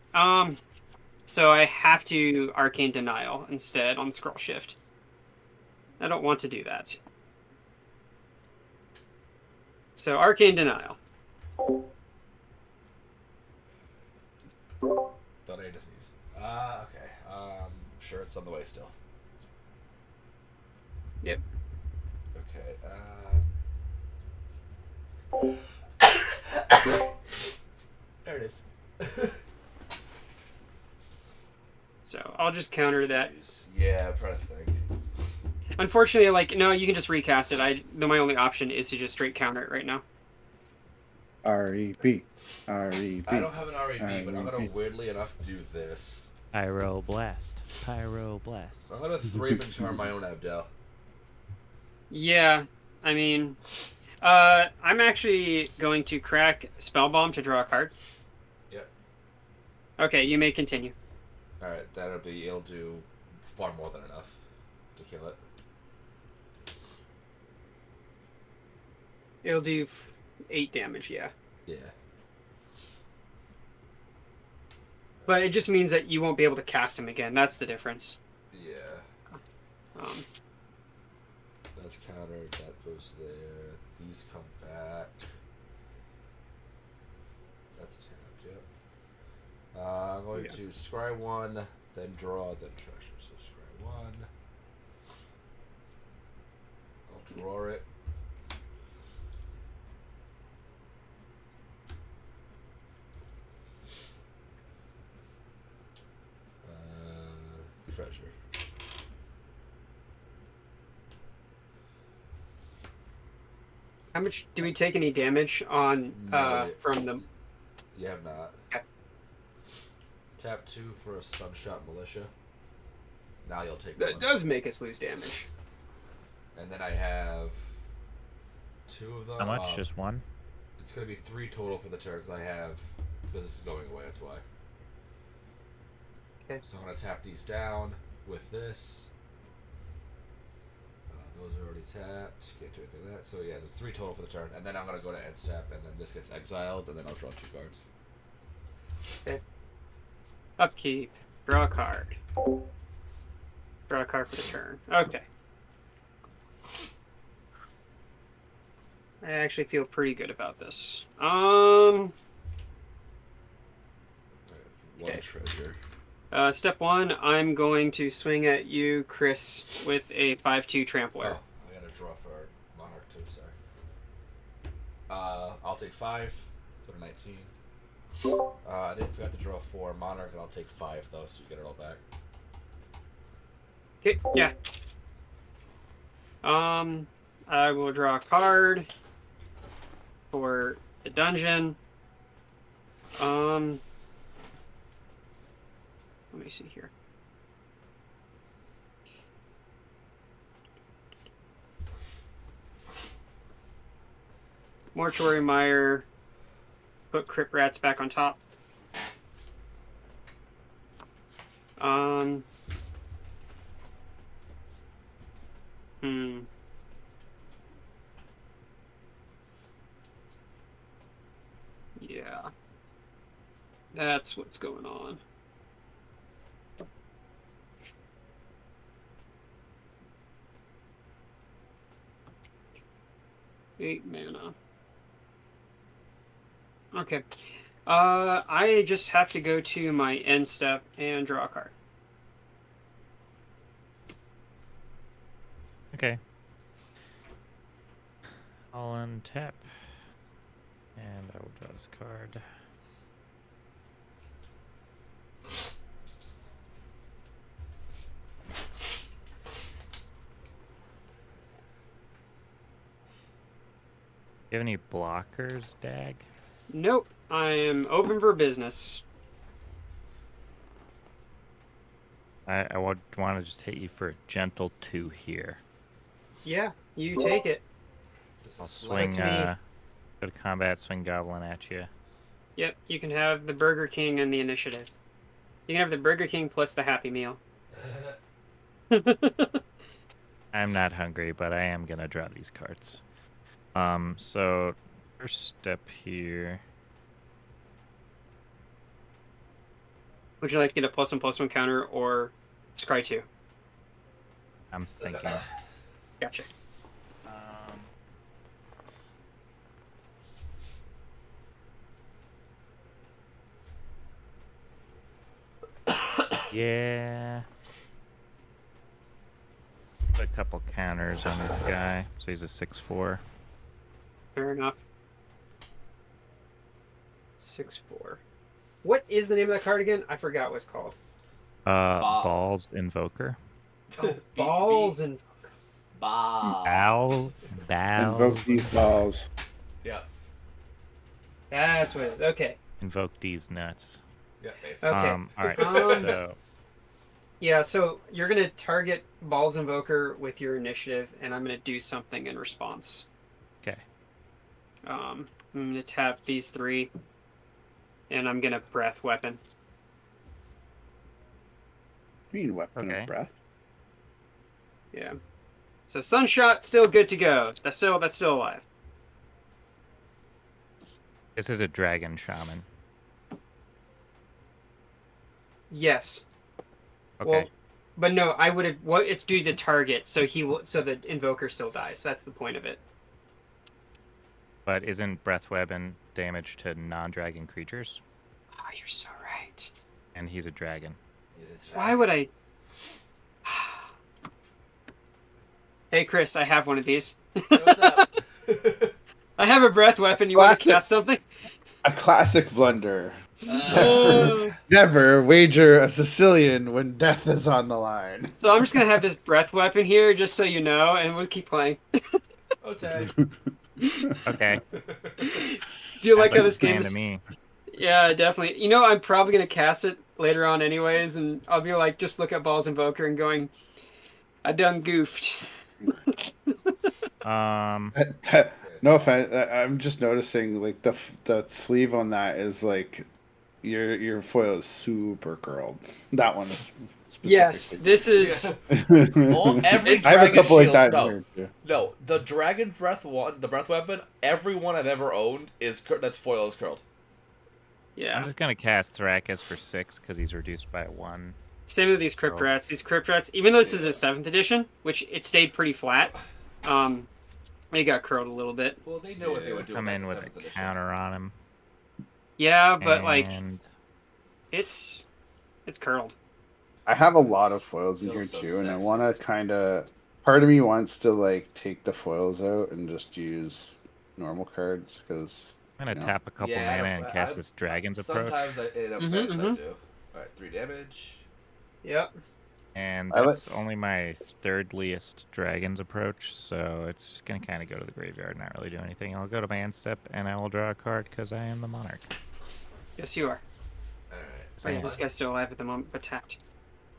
So I have to Arcane Denial instead on scroll shift. I don't want to do that. So Arcane Denial. Don't need to sneeze. Okay. Sure, it's on the way still. Yep. Okay. There it is. So I'll just counter that. Jeez. Yeah, I'm trying to think. Unfortunately, like, no, you can just recast it. My only option is to just straight counter it right now. R-E-P. R-E-P. I don't have an RAB, but I'm gonna weirdly enough do this. Pyro Blast. Pyro Blast. I'm gonna Thraben and charm my own Abdel. Yeah, I mean, I'm actually going to crack Spell Bomb to draw a card. Yep. Okay, you may continue. Alright, it'll do far more than enough to kill it. It'll do 8 damage, yeah. Yeah. But it just means that you won't be able to cast him again. That's the difference. Yeah. That's countered. That goes there. These come back. That's tapped, yep. I'm going to scry 1, then draw, then treasure. So scry 1. I'll draw it. Treasure. How much do we take any damage on No. from the? You have not. Okay. Tap 2 for a Sunshot Militia. Now you'll take That 1. does make us lose damage. And then I have 2 of them. How much? Just one? It's going to be 3 total for the turn because this is going away, that's why. Okay. So I'm going to tap these down with this. Those are already tapped. Can't do anything with that. So yeah, there's 3 total for the turn. And then I'm going to go to end step, and then this gets exiled, and then I'll draw 2 cards. Okay. Upkeep. Draw a card. Draw a card for the turn. Okay. I actually feel pretty good about this. One Okay. treasure. Step 1, I'm going to swing at you, Chris, with a 5/2 trampler. Oh, I got to draw for Monarch too, sorry. I'll take 5. Go to 19. I didn't forget to draw 4 Monarch, and I'll take 5 though, so you get it all back. Okay, yeah. I will draw a card for the dungeon. Let me see here. Mortuary Mire. Put Crypt Rats back on top. Yeah. That's what's going on. 8 mana. Okay. I just have to go to my end step and draw a card. Okay. I'll untap. And I will draw this card. Do you have any blockers, Dag? Nope. I am open for business. I would want to just hit you for a gentle 2 here. Yeah, you take it. This I'll is swing, That's me. go to combat, swing Goblin at you. Yep, you can have the Burger King and the initiative. You can have the Burger King plus the Happy Meal. I'm not hungry, but I am going to draw these cards. So first step here. Would you like to get a +1/+1 counter or scry 2? I'm thinking. Gotcha. Yeah. Put a couple counters on this guy, so he's a 6/4. Fair enough. 6/4. What is the name of that card again? I forgot what it's called. Balls Invoker. Oh, balls and Bowls. Invoke these balls. Yeah. that's what it is. Okay. Invoke these nuts. Yeah, basically. Okay. All right. Um, So Yeah, so you're gonna target Balls Invoker with your initiative, and I'm gonna do something in response. okay. I'm gonna tap these 3, and I'm gonna Breath Weapon. Green weapon Okay. of breath. Yeah. So Sunshot still good to go. That's still alive. This is a dragon shaman. Yes. Okay. Well, but no, I would have. Well, it's due to target, so so the Invoker still dies. That's the point of it. But isn't Breath Weapon damage to non-dragon creatures? Oh, you're so right. And he's a dragon. Why would I? Hey, Chris, I have one of these. What's up? I have a Breath Weapon. You want to Classic. cast something? A classic blunder. Uh, Never wager a Sicilian when death is on the line. So I'm just gonna have this Breath Weapon here, just so you know, and we'll keep playing. Okay. Okay. Do you like Sounds how this a plan game to is? me. Yeah, definitely. You know, I'm probably gonna cast it later on, anyways, and I'll be like, just look at Balls Invoker and going, I done goofed. No offense. I'm just noticing like the sleeve on that is like your foil is super curled. That one is specifically. Yes, this is. Every I have a dragon couple like shield. that in No, here too. no, the dragon breath one, the breath weapon. Every one I've ever owned is that's foil is curled. I'm Yeah. just gonna cast Thrakus for 6 because he's reduced by 1. Same with these Crypt Rats. These Crypt Rats, even though this is a 7th edition, which it stayed pretty flat, it got curled a little bit. Well, they know what they would do. Come back in with a 7th edition. counter on him. Yeah, but like and it's curled. I have a lot of foils in Still here so too, and I sexy. want to kind of. Part of me wants to like take the foils out and just use normal cards because. I'm gonna No. tap a couple Yeah, mana and cast this Dragon's Approach. Sometimes in events I do. All right, 3 damage. Yep. And I that's only my thirdliest Dragon's Approach, so it's just gonna kind of go to the graveyard, not really do anything. I'll go to my end step, and I will draw a card because I am the Monarch. Yes, you are. All right. So, Oh, yeah, yeah. this guy's still alive at the moment, but tapped.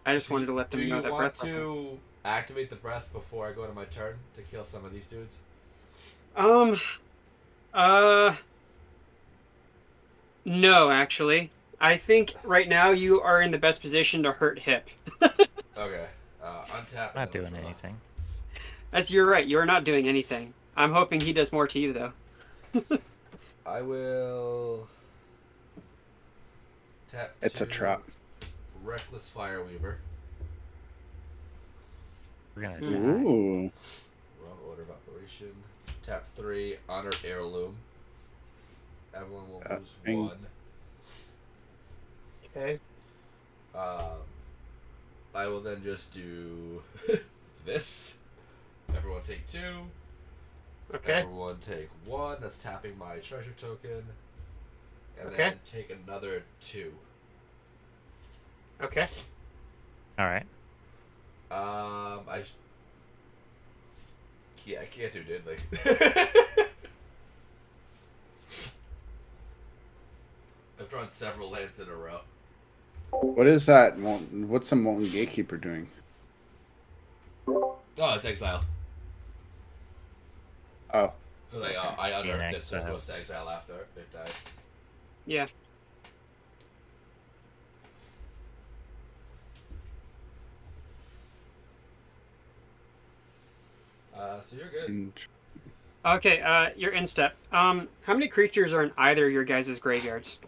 I just wanted to let them Do know you that want breath weapon. to activate the breath before I go to my turn to kill some of these dudes? No, actually. I think right now you are in the best position to hurt Hip. Okay. Untap. Not doing anything. You're right. You're not doing anything. I'm hoping he does more to you, though. I will tap. It's a to trap. Reckless Fireweaver. We're gonna Mm. die. Ooh. Wrong order of operation. Tap 3, honor heirloom. Everyone will lose dang. 1. Okay. I will then just do this. Everyone take 2. Okay. Everyone take 1. That's tapping my treasure token. And Okay. then take another 2. Okay. All right. Yeah, I can't do diddly. I've drawn several lands in a row. What is that? What's the Molten Gatekeeper doing? Oh, it's exiled. Oh, Like, I unearthed it, so it exile. goes to exile after it dies. Yeah. So you're good. Okay, you're in step. How many creatures are in either of your guys' graveyards?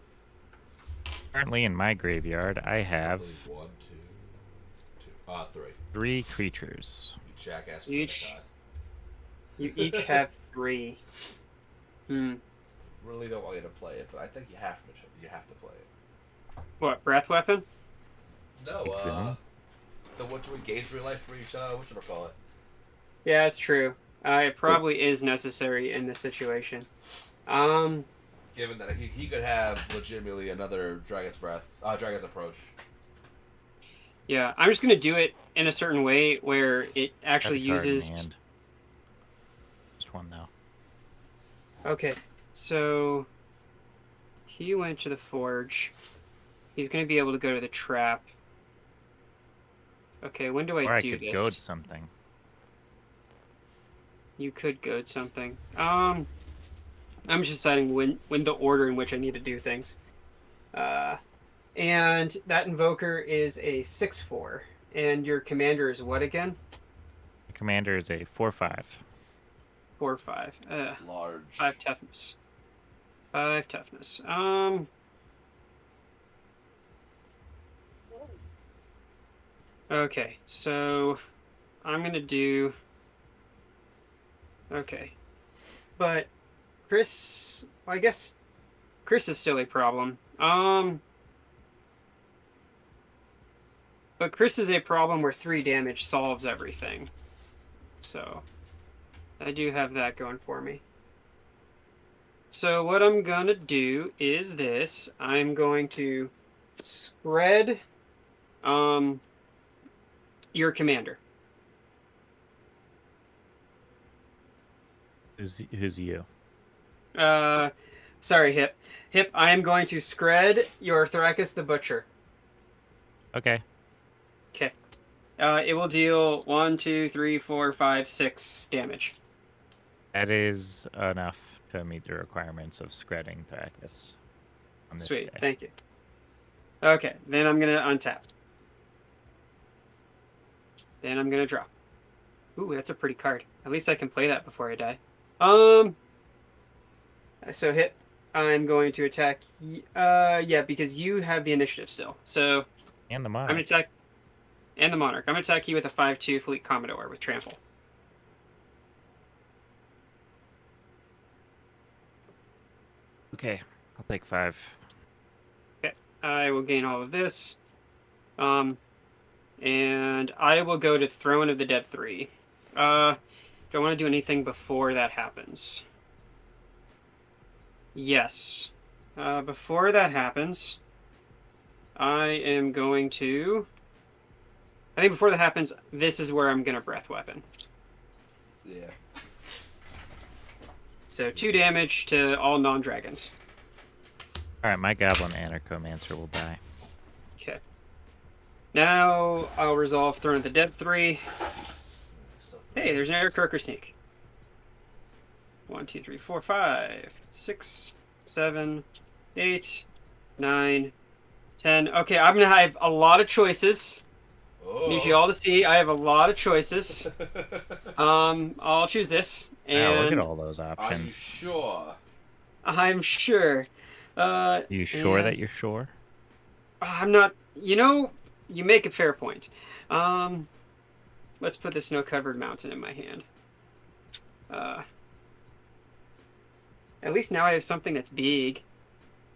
Currently in my graveyard, I I have believe 1, 2, 3. 3 creatures. You jackass. Each- God. You each have 3. Hmm. Really don't want you to play it, but I think you have to. You have to play it. What, breath weapon? No, Exhume. the what do we gain for your life for each whatchamacallit? Yeah, it's true. It probably is necessary in this situation. Given that he could have legitimately another Dragon's Breath, Dragon's Approach. Yeah, I'm just gonna do it in a certain way where it actually Got a card in uses. hand. Just one now. Okay, so he went to the forge. He's gonna be able to go to the trap. Okay, when do Or I I do could this? goad something. You could goad something. I'm just deciding when the order in which I need to do things. And that invoker is a 6/4, and your commander is what again? The commander is a 4/5. 4/5. Large. 5 toughness. 5 toughness. Okay, so I'm gonna do. Okay, but Chris, well, I guess Chris is still a problem. But Chris is a problem where 3 damage solves everything. So I do have that going for me. So what I'm gonna do is this. I'm going to spread your commander. Who's you? Sorry, Hip. Hip, I am going to spread your Thrakus the Butcher. Okay. Okay. It will deal 1, 2, 3, 4, 5, 6 damage. That is enough to meet the requirements of Scredding Thrakus on this Sweet, day. thank you. Okay, then I'm gonna untap. Then I'm gonna draw. Ooh, that's a pretty card. At least I can play that before I die. So Hip, I'm going to attack. Yeah, because you have the initiative still. So And the I'm Monarch. gonna attack. And the Monarch. I'm gonna attack you with a 5/2 Fleet Commodore with Trample. Okay, I'll take 5. Okay, I will gain all of this. And I will go to Throne of the Dead 3. Do I want to do anything before that happens? Yes. Before that happens, I am going to. I think before that happens, this is where I'm going to Breath Weapon. Yeah. So 2 damage to all non-dragons. Alright, my Goblin Anarchomancer will die. Okay. Now I'll resolve Throne of the Dead 3. Hey, there's an Air Croaker Sneak. 1, 2, 3, 4, 5, 6, 7, 8, 9, 10. Okay, I'm gonna have a lot of choices. Oh. Need you all to see. I have a lot of choices. I'll choose this, Wow, look and at all those Are you options. sure? I'm sure. You sure and- that you're sure? I'm not. You know, you make a fair point. Let's put the snow-covered mountain in my hand. At least now I have something that's big.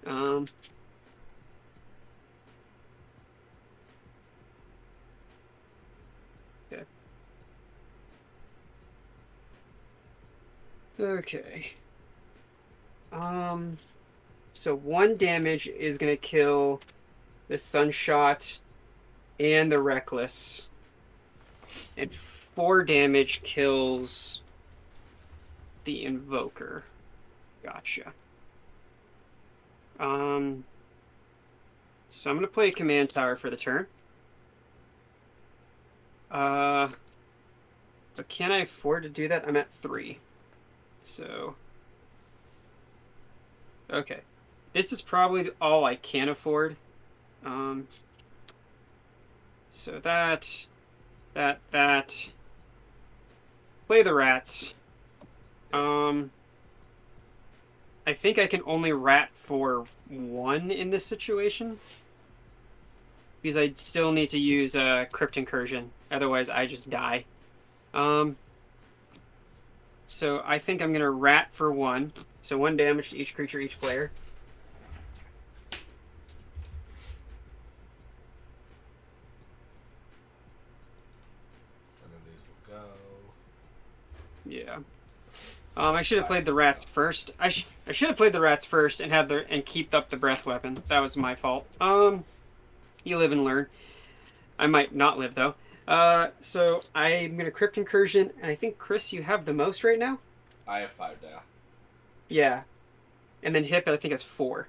Okay. Okay. So 1 damage is gonna kill the Sunshot and the Reckless. And 4 damage kills the Invoker. Gotcha. So I'm gonna play a Command Tower for the turn. But can I afford to do that? I'm at 3. So okay. This is probably all I can afford. So that. Play the rats. I think I can only rat for 1 in this situation. Because I still need to use a Crypt Incursion. Otherwise, I just die. So I think I'm going to rat for 1. So 1 damage to each creature, each player. And then these will go. Yeah. I should have played the rats first. I should have played the rats first and keep up the breath weapon. That was my fault. You live and learn. I might not live though. So I'm gonna Crypt Incursion, and I think Chris, you have the most right now. I have 5 now. Yeah, and then Hip I think has 4.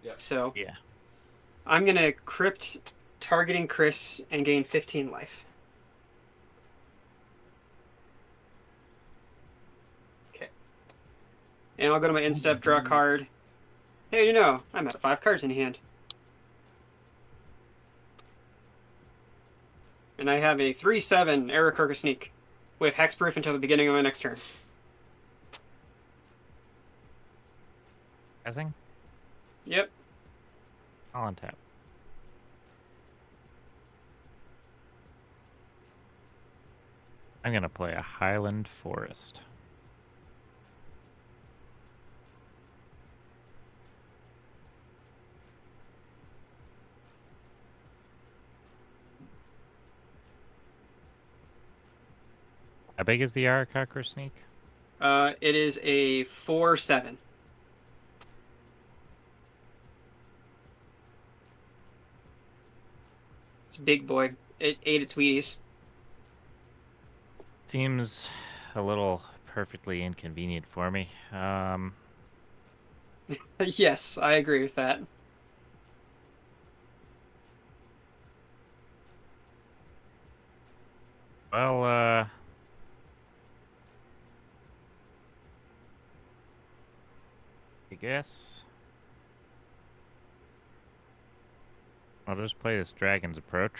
Yep. So Yeah. I'm gonna Crypt, targeting Chris, and gain 15 life. Okay. And I'll go to my end step, draw a card. Hey, you know, I'm at 5 cards in hand. And I have a 3/7 Aarakocra Sneak with hexproof until the beginning of my next turn. Passing? Yep. I'll untap. I'm gonna play a Highland Forest. How big is the Aarakocra Sneak? It is a 4/7. It's a big boy. It ate its Wheaties. Seems a little perfectly inconvenient for me. Yes, I agree with that. Well, I guess I'll just play this Dragon's Approach.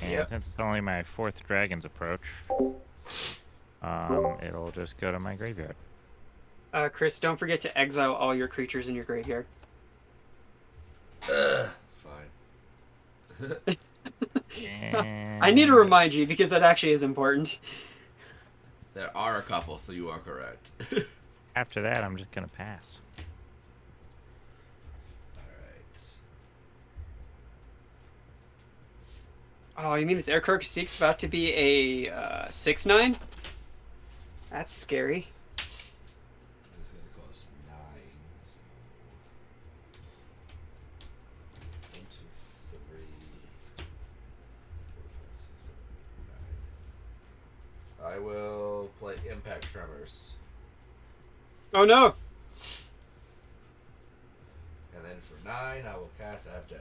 And Yep. since it's only my 4th Dragon's Approach, it'll just go to my graveyard. Chris, don't forget to exile all your creatures in your graveyard. Fine. I need to remind you because that actually is important. There are a couple, so you are correct. After that, I'm just gonna pass. Oh, you mean this Aarakocra Sneak's about to be a 6/9? That's scary. It's gonna cost 9. So 1, 2, 3, 4, 5, 6, 7, 8, 9. I will play Impact Tremors. Oh no! And then for 9, I will cast Abdel.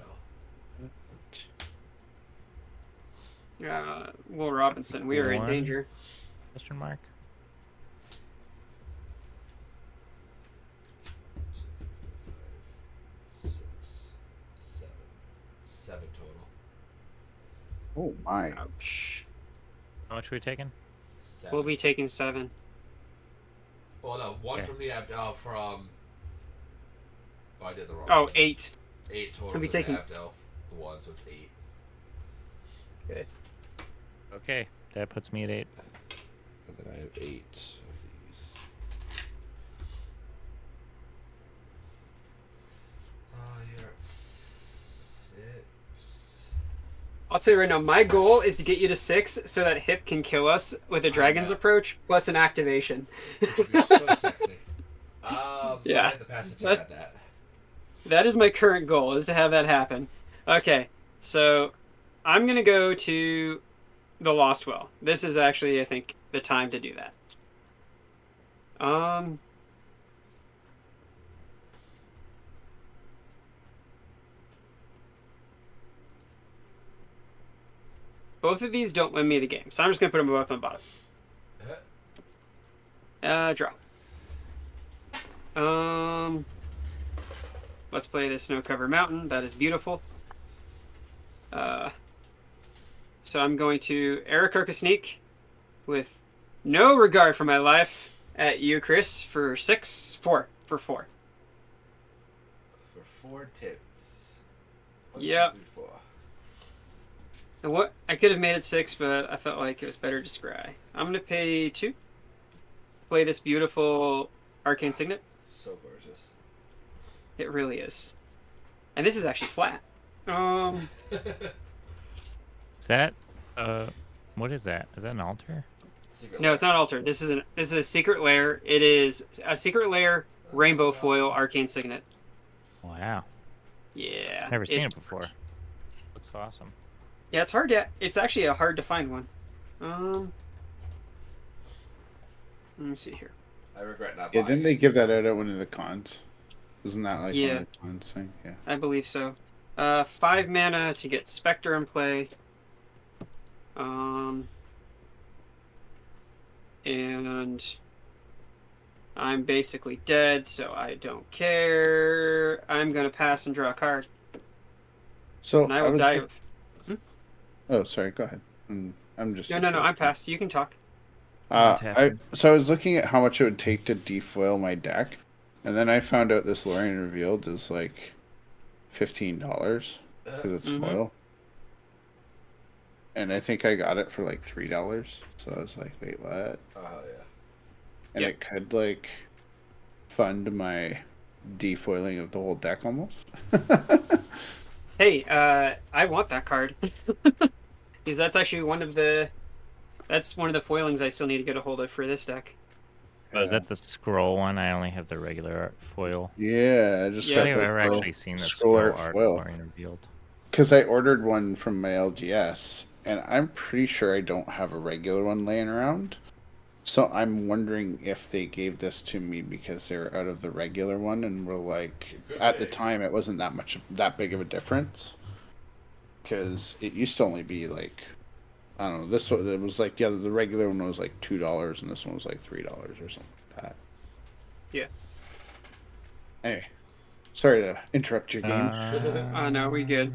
Will Robinson, we are in 1? danger. Question mark? 1, 2, 3, 4, 5, 6, 7. 7 total. Oh my. Ouch. How much are we taking? 7. We'll be taking 7. Well, no, 1 Okay. from the Abdel from. Oh, I did the wrong. Oh, one. 8. 8 total. We'll be from taking- the Abdel. The 1, so it's 8. Okay. Okay, that puts me at 8. And then I have 8 of these. I'll tell you right now, my goal is to get you to 6 so that Hip can kill us with a Dragon's know. Approach plus an activation. Which would be so sexy. Yeah. I had to pass the chat that. That is my current goal, is to have that happen. Okay, so I'm going to go to the Lost Well. This is actually, I think, the time to do that. Both of these don't win me the game, so I'm just going to put them both on the bottom. Draw. Let's play the Snow-Covered Mountain. That is beautiful. So I'm going to Aarakocra Sneak with no regard for my life at you, Chris, for 4. For 4 tits. Yep. And what I could have made it 6, but I felt like it was better to scry. I'm gonna pay 2. Play this beautiful Arcane Signet. So gorgeous. It really is. And this is actually flat. Is that what is that? Is that an altar? No, it's not altered. This is a secret lair. It is a secret lair rainbow foil Arcane Signet. Wow. Yeah. Never seen it before. Looks awesome. Yeah, it's hard to. It's actually a hard to find one. Let me see here. I regret not. Yeah, buying didn't they give that out at one of the cons? Isn't that like Yeah. one of the cons thing? Yeah. I believe so. 5 mana to get Spectre in play. And I'm basically dead, so I don't care. I'm gonna pass and draw a card, So and I will die. Oh, sorry. Go ahead. I'm just. No, I'm passed. You can talk. I was looking at how much it would take to defoil my deck, and then I found out this Lorien Revealed is like $15 because it's foil. And I think I got it for like $3. So I was like, wait, what? Oh yeah. And it could like fund my defoiling of the whole deck almost. Hey, I want that card. Because that's actually one of the foilings I still need to get a hold of for this deck. Oh, is that the scroll one? I only have the regular art foil. Yeah, I just got I've this never actually seen the scroll scroll art art foil. revealed. Because I ordered one from my LGS, and I'm pretty sure I don't have a regular one laying around. So I'm wondering if they gave this to me because they were out of the regular one and were like, at the time it wasn't that big of a difference. Because it used to only be like, I don't know, this one, it was like, the regular one was like $2 and this one was like $3 or something like that. Yeah. Anyway, sorry to interrupt your game. Oh no, we good.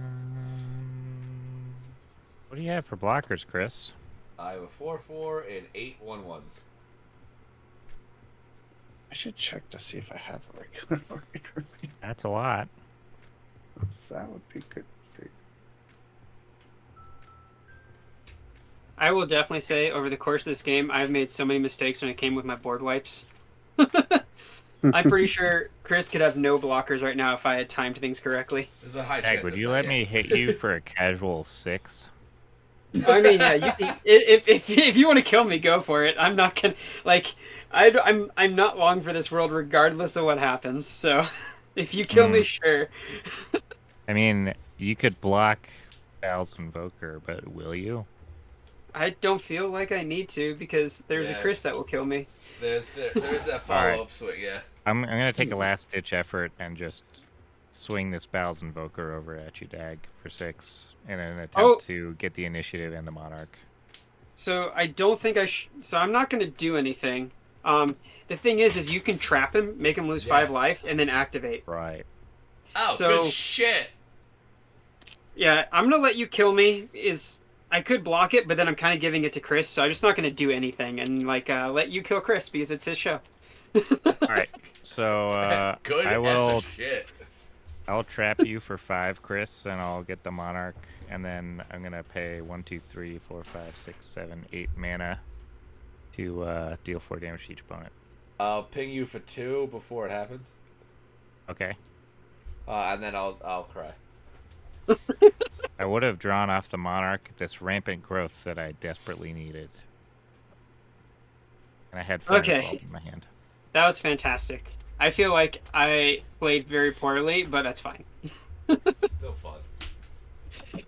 What do you have for blockers, Chris? I have a 4/4 and 8 1/1s. I should check to see if I have a regular order. That's a lot. That would be good. I will definitely say over the course of this game, I've made so many mistakes when it came with my board wipes. I'm pretty sure Chris could have no blockers right now if I had timed things correctly. There's a high Dag, chance. would of you that, let yeah. me hit you for a casual 6? I mean, yeah, if you want to kill me, go for it. I'm not gonna I'm not long for this world, regardless of what happens. So, if you kill me, sure. I mean, you could block Val's Invoker, but will you? I don't feel like I need to because there's a Chris that will kill me. There's that follow-up swing, yeah. I'm gonna take a last-ditch effort and just swing this Val's Invoker over at you, Dag, for 6 in an attempt to get the initiative and the Monarch. So I don't think so I'm not going to do anything. The thing is you can trap him, make him lose 5 life, and then activate. Right. Oh, So- good shit. Yeah, I'm going to let you kill me. I could block it, but then I'm kind of giving it to Chris, so I'm just not going to do anything and let you kill Chris because it's his show. All right. So Good I will. shit. I'll trap you for 5, Chris, and I'll get the Monarch, and then I'm gonna pay 1, 2, 3, 4, 5, 6, 7, 8 mana to deal 4 damage to each opponent. I'll ping you for 2 before it happens, Okay. and then I'll cry. I would have drawn off the Monarch this rampant growth that I desperately needed. And I had Furnace Okay. Weld in my hand. That was fantastic. I feel like I played very poorly, but that's fine. Still fun.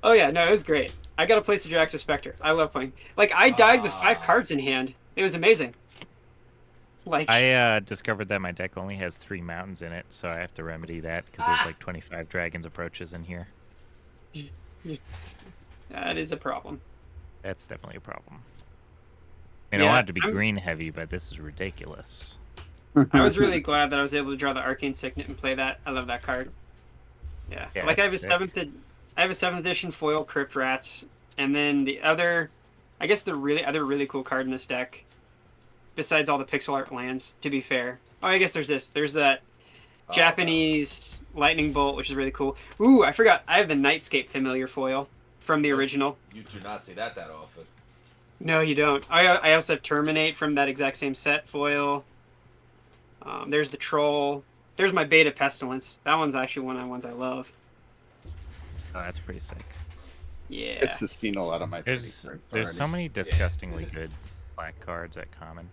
Oh yeah, no, it was great. I got to play Sedrax's Spectre. I love playing. Like, I died with 5 cards in hand. It was amazing. Like, I discovered that my deck only has 3 mountains in it, so I have to remedy that because there's like 25 dragons approaches in here. that is a problem. That's definitely a problem. I mean, I Yeah, want it to be I'm- green heavy, but this is ridiculous. I was really glad that I was able to draw the Arcane Signet and play that. I love that card. Yeah, Yeah, like I have a it's sick. I have a 7th edition foil Crypt Rats, and then the other, I guess the other really cool card in this deck, besides all the pixel art lands. To be fair, oh, I guess there's this. There's that Japanese lightning bolt, which is really cool. Ooh, I forgot. I have the Nightscape familiar foil from the original. You do not see that often. No, you don't. I also have Terminate from that exact same set foil. There's the Troll. There's my Beta Pestilence. That one's actually one of the ones I love. Oh, that's pretty sick. Yeah. It's just seen a lot of my. There's favorite there's cards so already. many disgustingly good black cards at common.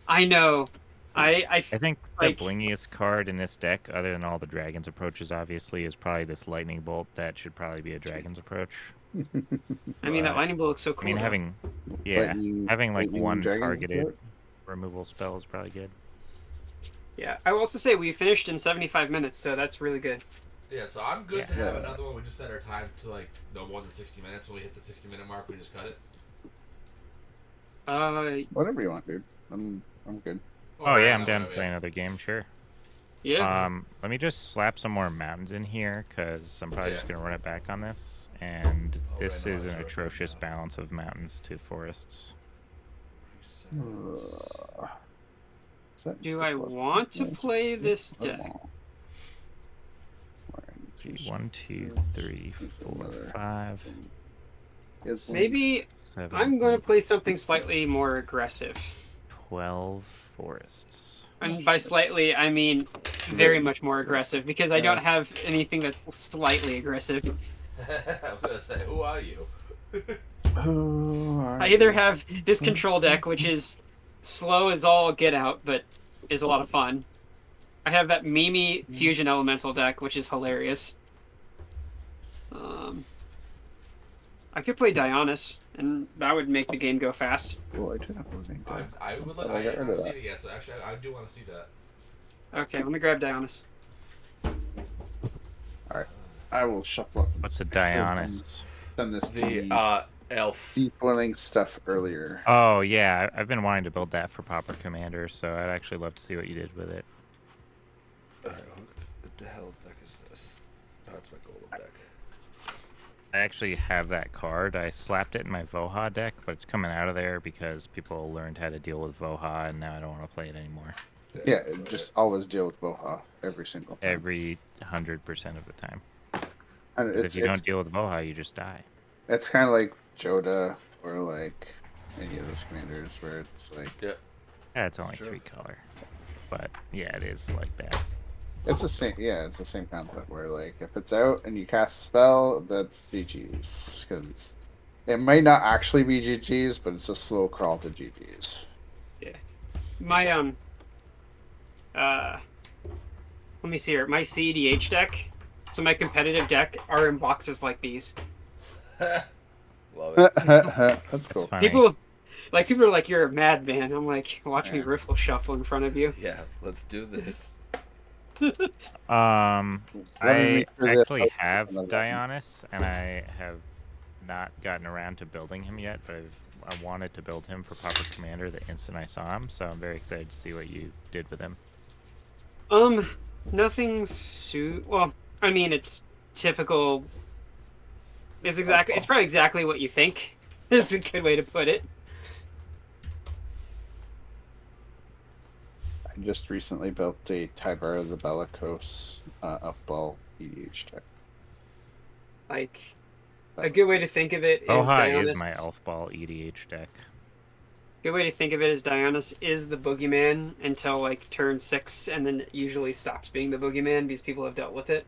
I know. I think like- the blingiest card in this deck, other than all the dragons approaches, obviously, is probably this lightning bolt. That should probably be a dragon's approach. I mean, that But, lightning bolt looks so cool. I mean, though. having like lightning one dragon targeted bolt? removal spell is probably good. Yeah, I will also say we finished in 75 minutes, so that's really good. Yeah, so I'm good Yeah. to have Yeah. another one. We just set our time to like no more than 60 minutes. When we hit the 60-minute mark, we just cut it. Whatever you want, dude. I'm good. Oh yeah, I'm no, down no, to play another game, sure. Yeah. Let me just slap some more mountains in here, because I'm probably just Yeah. gonna run it back on this. And Oh, this right, no, is it's an right atrocious now. balance of mountains to forests. Do I want to play this deck? See, 1, 2, 3, 4, 5, Maybe 7, I'm going to 8, play something slightly more aggressive. 12 forests. And by slightly, I mean very much more aggressive, because I don't have anything that's slightly aggressive. I was gonna say, who are you? I either have this control deck, which is slow as all get out, but is a lot of fun. I have that Mimi Fusion Elemental deck, which is hilarious. I could play Dionys, and that would make the game go fast. Well, I do have a thing to- I would like. Oh, I I got haven't rid of seen that. it yet, so actually, I do want to see that. Okay, let me grab Dionys. I will shuffle up. What's a Dionys? Done this Elf. deep stuff earlier. Oh yeah, I've been wanting to build that for Pauper Commander, so I'd actually love to see what you did with it. What the hell deck is this? Oh, it's my golem deck. I actually have that card. I slapped it in my Voha deck, but it's coming out of there because people learned how to deal with Voha, and now I don't want to play it anymore. Yeah, that's about just it. always deal with Boha every single time. Every 100% of the time. And 'Cause it's, if you it's, don't deal with Voha, you just die. it's kind of like Joda or like any of those commanders where it's like Yeah. Yeah, it's only True. 3 color. But yeah, it is like that. it's the same. Yeah, it's the same concept where like if it's out and you cast a spell, that's GG's because it might not actually be GG's, but it's a slow crawl to GG's. My let me see here. My CEDH deck, so my competitive deck, are in boxes like these. Love it. That's cool. It's funny. People are like, "You're a madman." I'm like, "Watch me Yeah. riffle shuffle in front of you." Yeah, let's do this. Let me I make sure that- actually have another one. Dionys, and I have not gotten around to building him yet, but I wanted to build him for Pauper Commander the instant I saw him, so I'm very excited to see what you did with him. Nothing well, I mean, it's typical. It's probably exactly what you think. Is a good way to put it. I just recently built a Tybara the Bellicose up-ball EDH deck. Like, a good way to think of it is Voha Dionys. is my Elf Ball EDH deck. Good way to think of it is Dionys is the boogeyman until like turn 6, and then it usually stops being the boogeyman because people have dealt with it.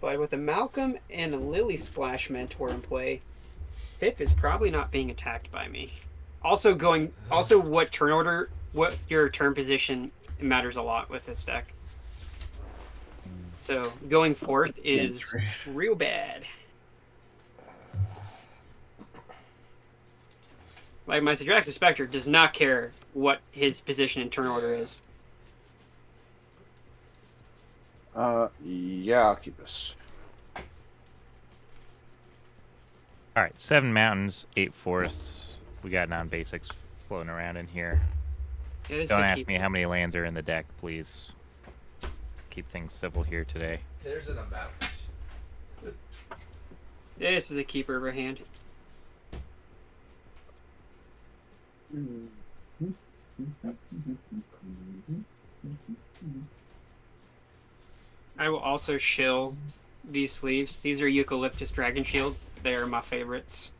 But with a Malcolm and a Lily Splash Mentor in play, Pip is probably not being attacked by me. Also, what turn order, what your turn position matters a lot with this deck. So going fourth is real bad. Like my Sadraxis Spectre does not care what his position in turn order is. Yeah, I'll keep this. All right, 7 mountains, 8 forests. We got non-basics floating around in here. Yeah, Don't ask me how many lands are in the deck, please. Keep things civil here today. There's an amount. This is a keeper of a hand. I will also shill these sleeves. These are Eucalyptus Dragon Shield. They are my favorites.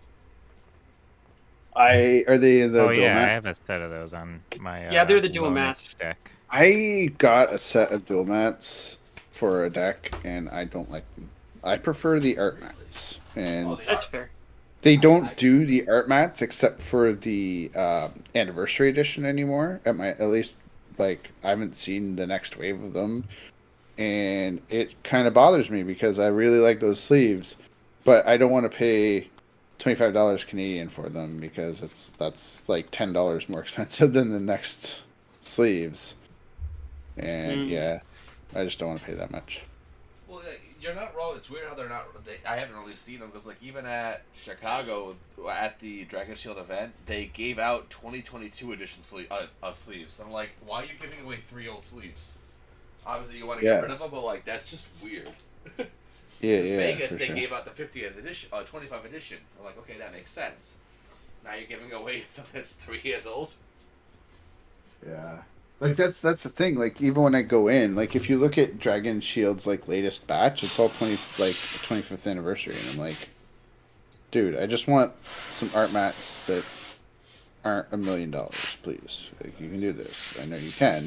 Are they the dual yeah, mat? I have a set of those on my yeah, they're the dual wellness mats deck. I got a set of dual mats for a deck, and I don't like them. I prefer the art mats, and That's fair. they don't do the art mats except for the anniversary edition anymore. At least, like, I haven't seen the next wave of them, and it kind of bothers me because I really like those sleeves, but I don't want to pay $25 Canadian for them because that's like $10 more expensive than the next sleeves. And yeah, I just don't want to pay that much. Well, you're not wrong. It's weird how they're not. I haven't really seen them because, like, even at Chicago at the Dragon Shield event, they gave out 2022 edition sleeves. I'm like, why are you giving away 3 old sleeves? Obviously, you want to get rid of them, but like that's just weird. Yeah, Vegas, they sure. gave out the 50th edition, 25 edition. I'm like, okay, that makes sense. Now you're giving away something that's 3 years old. Yeah. Like that's the thing. Like even when I go in, like if you look at Dragon Shield's like latest batch, it's all 25th anniversary, and I'm like, dude, I just want some art mats that aren't $1 million, please. Like you can do this. I know you can.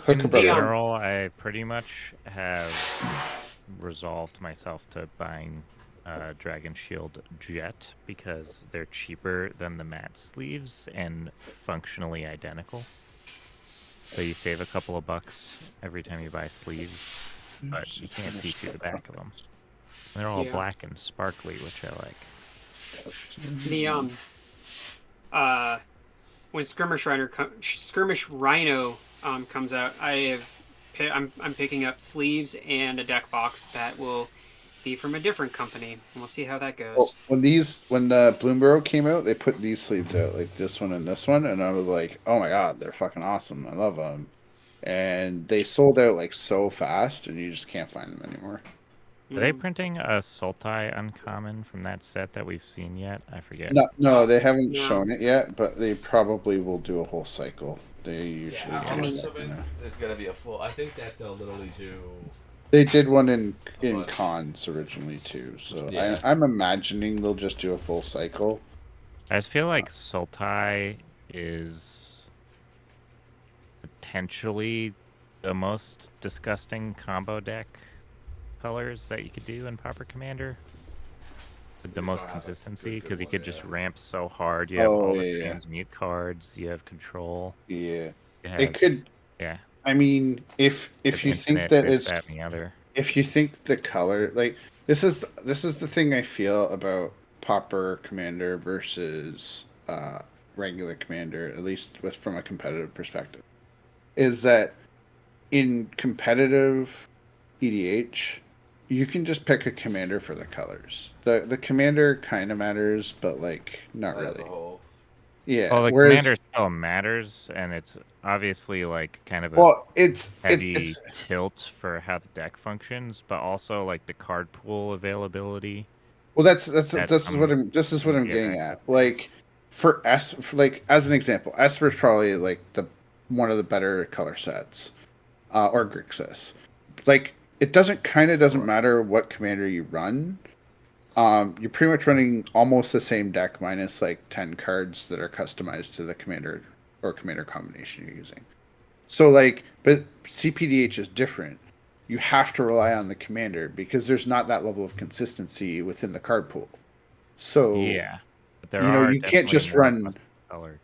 In general, I pretty much have resolved myself to buying Dragon Shield Jet because they're cheaper than the matte sleeves and functionally identical. So you save a couple of bucks every time you buy sleeves, but you can't see through the back of them. They're all black and sparkly, which I like. The when Skirmish Rhino comes out, I'm picking up sleeves and a deck box that will be from a different company, and we'll see how that goes. Well, when the Bloomborough came out, they put these sleeves out, like this one, and I was like, oh my god, they're fucking awesome. I love them. And they sold out like so fast, and you just can't find them anymore. Are they printing a Sultai uncommon from that set that we've seen yet? I forget. No, they haven't shown it yet, but they probably will do a whole cycle. They usually do. There's gonna be a full. I think that they'll literally do. They did one in cons originally too, so I'm imagining they'll just do a full cycle. I just feel like Sultai is potentially the most disgusting combo deck colors that you could do in Pauper Commander. With the most consistency, because you could just ramp so hard. You have all the transmute cards. You have control. Yeah, it could. Yeah. I mean, if you think that it's that and the other. If you think the color, like this is the thing I feel about Pauper Commander versus regular Commander, at least from a competitive perspective, is that in competitive EDH, you can just pick a commander for the colors. The commander kind of matters, but like not really. Yeah. Well, the commander still matters, and it's obviously like kind of a heavy tilt for how the deck functions, but also like the card pool availability. Well, this is what I'm getting at. Like as an example, Esper is probably like one of the better color sets, or Grixis. Like it doesn't matter what commander you run. You're pretty much running almost the same deck minus like 10 cards that are customized to the commander or commander combination you're using. So like, but CPDH is different. you have to rely on the commander because there's not that level of consistency within the card pool. So Yeah, but there are you can't definitely just more run. color,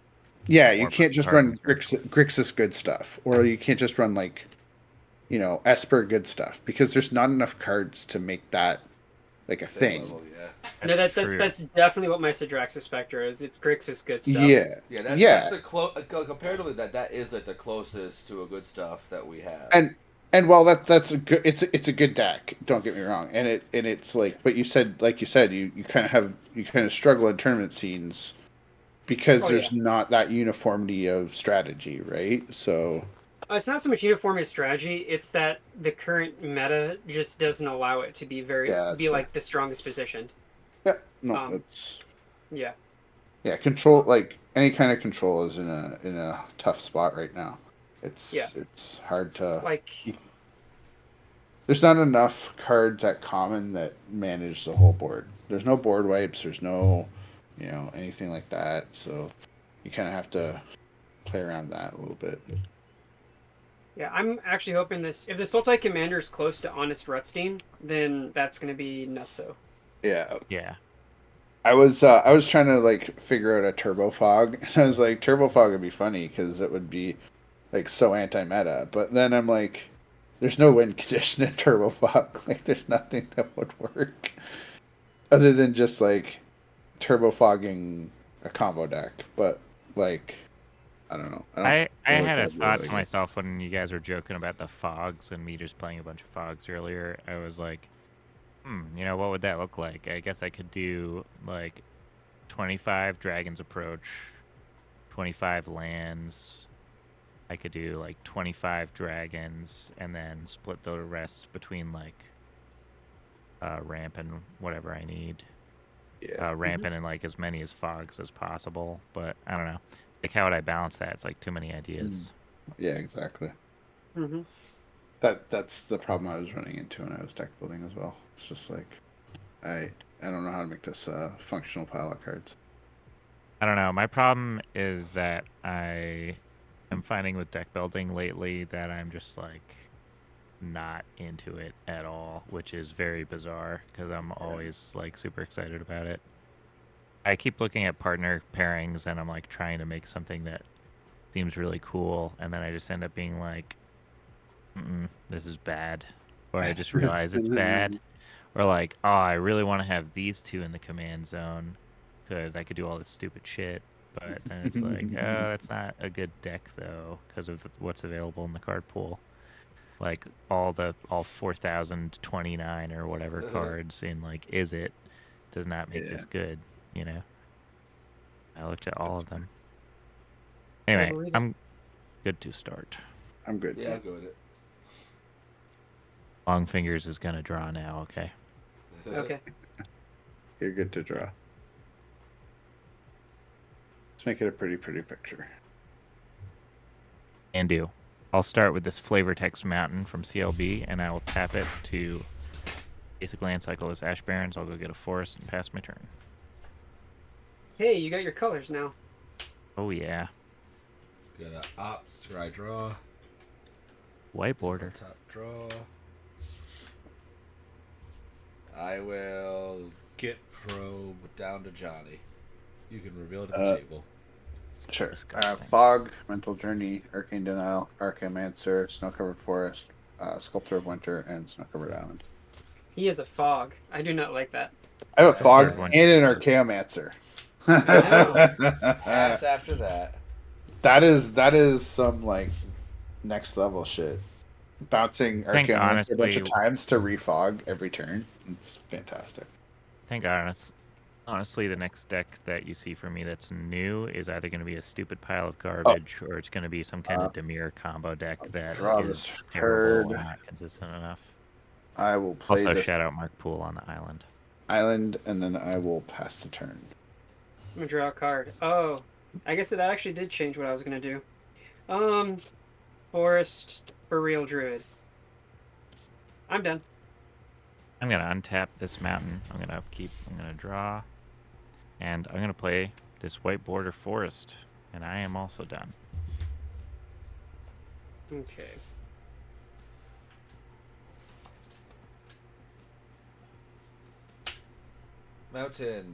Yeah, you more can't just card in run the card pool. Grixis good stuff, or you can't just run like Esper good stuff because there's not enough cards to make that like a Same thing. level, yeah. No, That's that's true. that's definitely what my Sidraxis Spectre is. It's Grixis good stuff. Yeah, Yeah, yeah, that's the comparatively that is like the closest to a good stuff that we have. and while that's a good, it's a good deck. Don't get me wrong, and it's like, but you said you kind of struggle in tournament scenes because Oh yeah. there's not that uniformity of strategy, right? So It's not so much uniformity of strategy. It's that the current meta just doesn't allow it to yeah, that's be fair. like the strongest positioned. Yeah, no, Um, that's yeah. yeah. Control, like any kind of control, is in a tough spot right now. Yeah. It's hard to. Like There's not enough cards at common that manage the whole board. There's no board wipes. There's no, anything like that. So you kind of have to play around that a little bit. yeah, I'm actually hoping this if the Sultai Commander is close to Honest Rutstein, then that's gonna be nutso. Yeah, Yeah, I was trying to like figure out a turbo fog, and I was like, turbo fog would be funny because it would be like so anti-meta. But then I'm like, there's no win condition in turbo fog. Like, there's nothing that would work other than just like turbo fogging a combo deck. But like, I don't know. I don't I feel like had a I'd really thought like to it. myself when you guys were joking about the fogs and me just playing a bunch of fogs earlier. I was like, what would that look like? I guess I could do like 25 Dragons Approach, 25 lands. I could do like 25 dragons and then split the rest between like ramp and whatever I need. Yeah. Rampant and like as many as fogs as possible. But I don't know. Like, how would I balance that? It's like too many ideas. Yeah, exactly. Mm-hmm. That's the problem I was running into when I was deck building as well. It's just like I don't know how to make this a functional pile of cards. I don't know. My problem is that I am finding with deck building lately that I'm just like not into it at all, which is very bizarre because I'm always like super excited about it. I keep looking at partner pairings and I'm like trying to make something that seems really cool, and then I just end up being like, this is bad, or I just realize it's bad, or like, oh, I really want to have these two in the command zone because I could do all this stupid shit, but then it's like, oh, that's not a good deck though because of what's available in the card pool. Like all 4029 or whatever cards in like Is It does not make this good, you know. I looked at all of them. Anyway, I'm good to start. I'm good. Yeah, I'll go with it. Long Fingers is gonna draw now, okay? Okay. You're good to draw. Let's make it a pretty picture. And do. I'll start with this Flavor Text Mountain from CLB, and I will tap it to basic land cycle as Ash Barrens. I'll go get a forest and pass my turn. Hey, you got your colors now. Oh yeah. Got an ops, scry draw. White border. Top draw. I will get probe down to Johnny. You can reveal it at the table. Sure. Disgusting. Fog, Mental Journey, Arcane Denial, Archaeomancer, Snow Covered Forest, Sculptor of Winter, and Snow Covered Island. He is a fog. I do not like that. I have a Fog Third one. and an Archaeomancer. Pass after that. That is some like next level shit. Bouncing think Archaeomancer a bunch of honestly- times to refog every turn. It's fantastic. I think honestly, the next deck that you see from me that's new is either going to be a stupid pile of garbage, or it's going to be some kind of Demir combo deck that draw is this terrible card. and not consistent enough. I will play Also, this shout out Mark Poole on the island. island, and then I will pass the turn. I'm gonna draw a card. Oh, I guess that actually did change what I was gonna do. Forest for real druid. I'm done. I'm going to untap this mountain. I'm going to upkeep. I'm going to draw. And I'm going to play this white border forest. And I am also done. Okay. Mountain.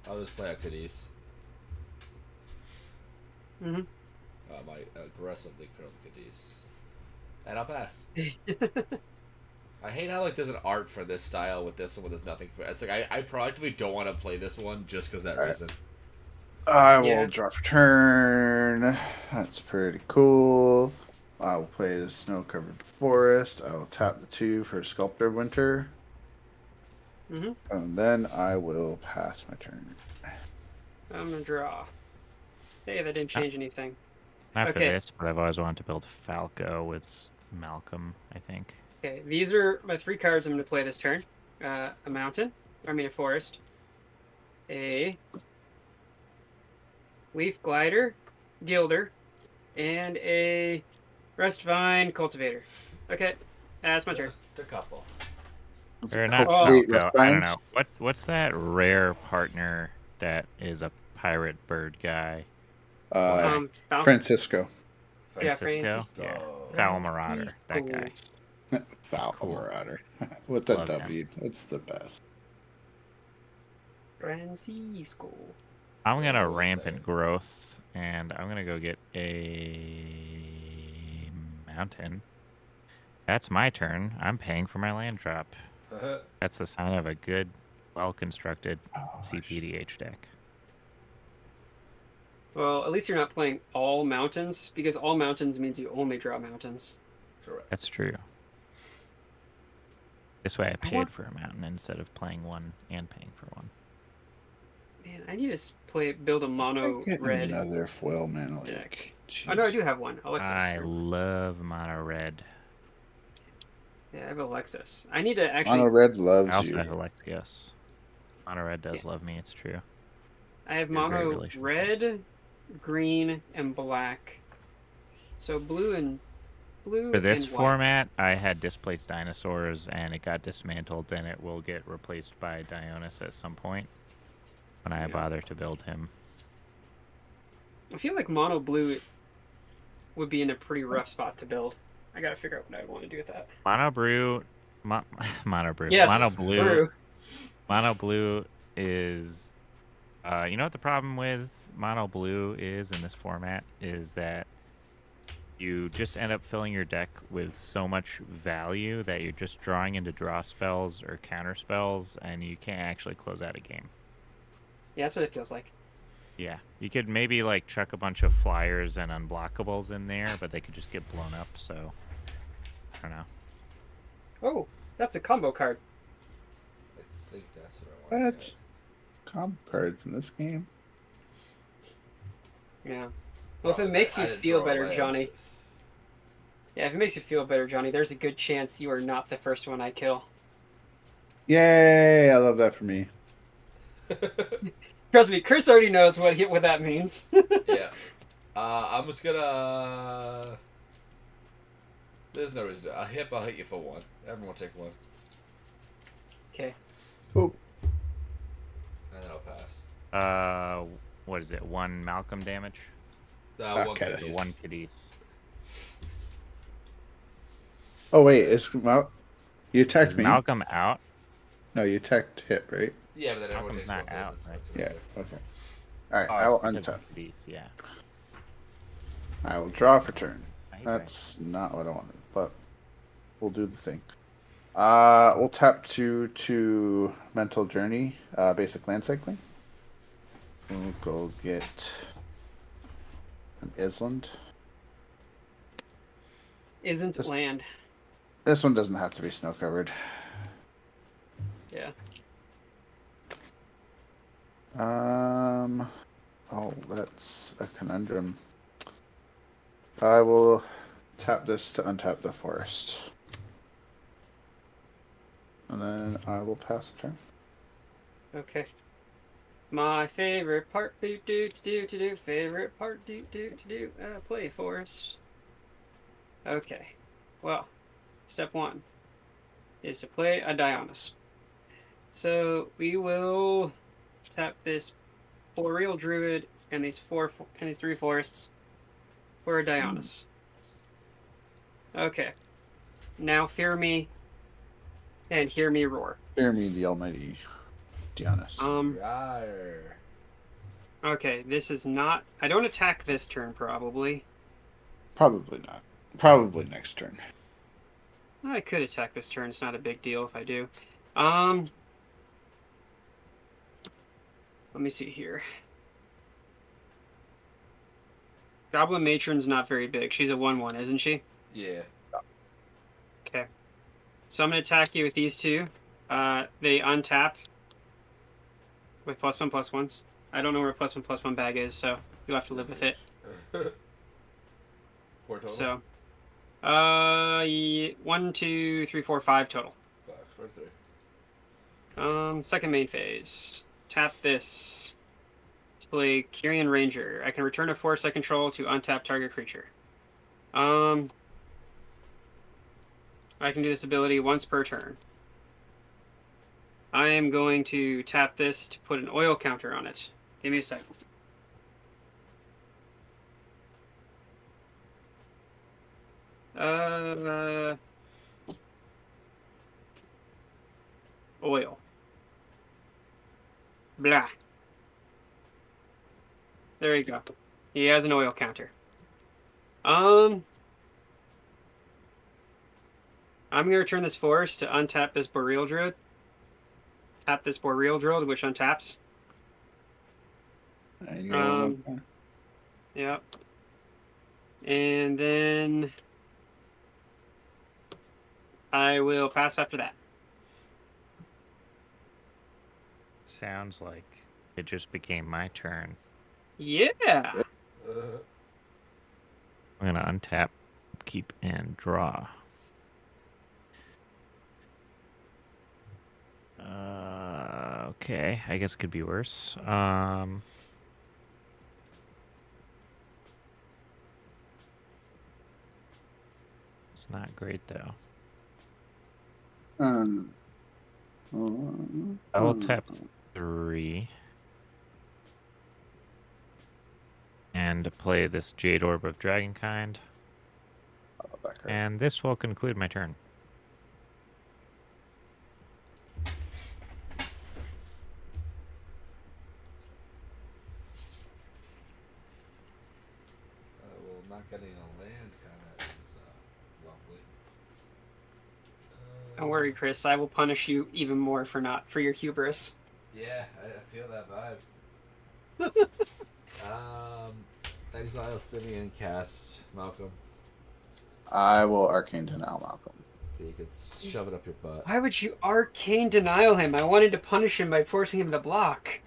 I'll just play out Cadiz. Mm-hmm. My aggressively curled Cadiz. And I'll pass. I hate how like there's an art for this style with this one, with there's nothing for. It's like I proactively don't want to play this one just because that All right. reason. I will Yeah. draw for turn. That's pretty cool. I will play the snow-covered forest. I will tap the 2 for Sculptor of Winter. Mm-hmm. And then I will pass my turn. I'm gonna draw. Hey, that didn't change anything. Not for Okay. this, but I've always wanted to build Falco with Malcolm, I think. Okay, these are my 3 cards I'm gonna play this turn. A mountain, a forest, a leaf glider, gilder, and a rust vine cultivator. Okay, that's my turn. Just a couple. Or not Cultivate Falco. I don't Rust know. What's that rare partner that is a pirate bird guy? Vines. Falcon. Francisco. Yeah, Francisco? Francisco. Yeah. Foul Marauder, that guy. Foul cool. Marauder. With the Love him. W. It's the best. Francisco. I'm gonna What was rampant that? growth, and I'm gonna go get a mountain. That's my turn. I'm paying for my land drop. That's a sign of a good, well-constructed CPDH deck. Well, at least you're not playing all mountains, because all mountains means you only draw mountains. Correct. That's true. This way I paid want- for a mountain instead of playing one and paying for one. Man, I need to build a mono Get red another foil mana deck. leak. Oh no, I do have one. Alexis. I love mono red. Yeah, I have Alexis. I need to Mono actually. red I loves also you. have Alexios. Mono red does love me, it's true. I have We have a great mono relationship. red, green, and black. So blue and For this and white. format, I had Displaced Dinosaurs, and it got dismantled, and it will get replaced by Dionys at some point when I Yeah. bother to build him. I feel like mono blue would be in a pretty rough spot to build. I gotta figure out what I want to do with that. Mono Brew, Mono Brew, Yes, Mono Blue. brew. Mono Blue is, you know what the problem with Mono Blue is in this format is that you just end up filling your deck with so much value that you're just drawing into draw spells or counter spells, and you can't actually close out a game. Yeah, that's what it feels like. Yeah, you could maybe like chuck a bunch of flyers and unblockables in there, but they could just get blown up. So I don't know. Oh, that's a combo card. I think that's what I want. What? Comp cards in this game? Yeah. Well, if Oh, it makes I you didn't feel throw a better, land. Johnny. Yeah, if it makes you feel better, Johnny, there's a good chance you are not the first one I kill. Yay! I love that for me. Trust me, Chris already knows what that means. Yeah. I'm just gonna. There's no reason to. I'll hit you for one. Everyone take one. Okay. Oh, And then I'll pass. What is it? 1 Malcolm damage? One Okay. Cadiz. 1 Cadiz. oh wait, it's you attacked Is me. Malcolm out? No, you attacked hit, right? Yeah, but then everyone Malcolm's takes not one. out, That's right? Yeah. Okay. All right. Oh, I will because of untap. Cadiz, yeah. I will draw for turn. Right, That's not what I wanted, but we'll do the thing. We'll tap to Mental Journey, basic land cycling. We'll go get an Island. Isn't Just- land. This one doesn't have to be snow covered. Yeah. Oh, that's a conundrum. I will tap this to untap the forest. And then I will pass the turn. Okay. My favorite part, do, favorite part, do, play forest. Okay. Well, step 1 is to play a Dionys. So we will tap this Boreal Druid and these 3 forests for a Dionys. Okay. Now fear me. and hear me roar. Hear me, the almighty Giannis. Rawr. Okay, this is not... I don't attack this turn, probably. Probably not. Probably next turn. I could attack this turn. It's not a big deal if I do. Let me see here. Goblin Matron's not very big. She's a 1/1, isn't she? Yeah. Okay. So I'm going to attack you with these two. They untap with +1/+1s. I don't know where +1/+1 bag is, so you'll have to live with it. 4 total? So, 1, 2, 3, 4, 5 total. 5 for 3. Second main phase. Tap this. To play Kyrian Ranger. I can return a force I control to untap target creature. I can do this ability once per turn. I am going to tap this to put an oil counter on it. Give me a second. Oil. Blah. There you go. He has an oil counter. I'm going to return this force to untap this Boreal Druid. Tap this Boreal Druid, which untaps. And you go Yep. And then I will pass after that. Sounds like it just became my turn. Yeah. I'm gonna untap, keep, and draw. Okay, I guess it could be worse. It's not great though. I will tap 3 and play this Jade Orb of Dragonkind, and this will conclude my turn. Well, not getting a land kind of is lovely. Don't worry, Chris. I will punish you even more for your hubris. Yeah, I feel that vibe. Exile Simeon cast Malcolm. I will Arcane Denial Malcolm. You could shove it up your butt. Why would you arcane denial him? I wanted to punish him by forcing him to block.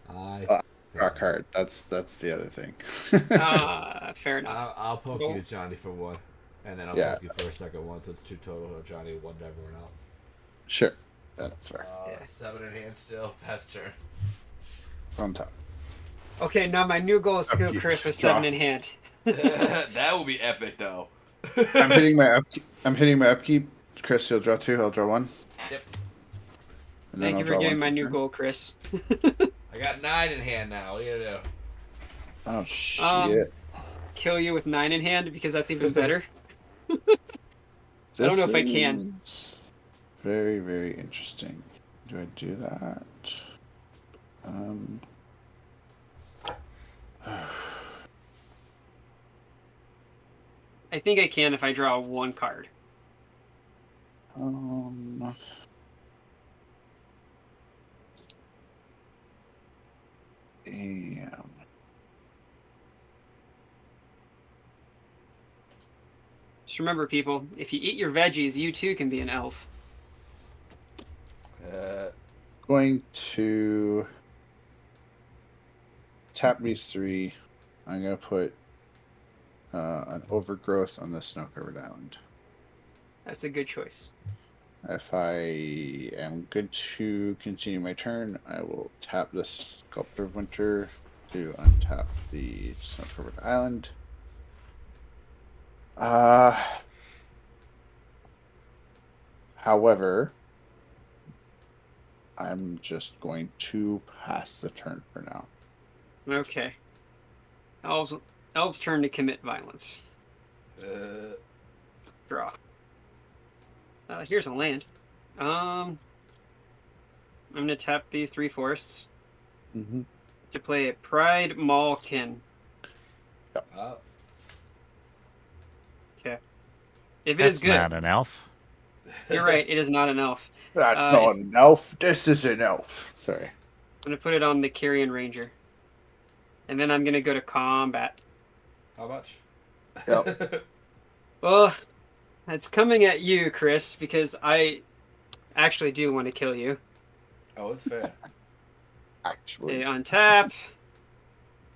Rock hard. That's the other thing. Fair enough. I'll poke Cool. you, Johnny, for 1, and then I'll poke you for a second one, so it's 2 total. Johnny, 1 to everyone else. Sure. That's fair. Yeah. 7 in hand still. Pass turn. On top. Okay, now my new goal is to kill Chris with 7 in hand. That will be epic, though. I'm hitting my upkeep. Chris, you'll draw 2. I'll draw 1. Yep. And Thank I'll you for draw getting 1 my new turn. goal, Chris. I got 9 in hand now. What are you gonna do? Oh shit! Kill you with 9 in hand because that's even better. I don't know if I can. Very, very interesting. Do I do that? I think I can if I draw 1 card. Damn. Just remember, people, if you eat your veggies, you too can be an elf. Going to tap these 3. I'm gonna put an overgrowth on the snow-covered island. That's a good choice. If I am good to continue my turn, I will tap the Sculptor of Winter to untap the snow-covered island. However, I'm just going to pass the turn for now. Okay. Elves turn to commit violence. Draw. Here's a land. I'm gonna tap these 3 forests Mm-hmm. to play a Pride Malkin. Oh, Okay. If it is That's good, not an elf. you're right. It is not an elf. That's Uh, not an elf. This is an elf. Sorry. I'm gonna put it on the Carrion Ranger, and then I'm gonna go to combat. How much? Yep. Well, it's coming at you, Chris, because I actually do want to kill you. Oh, it's fair. Actually. Okay, untap.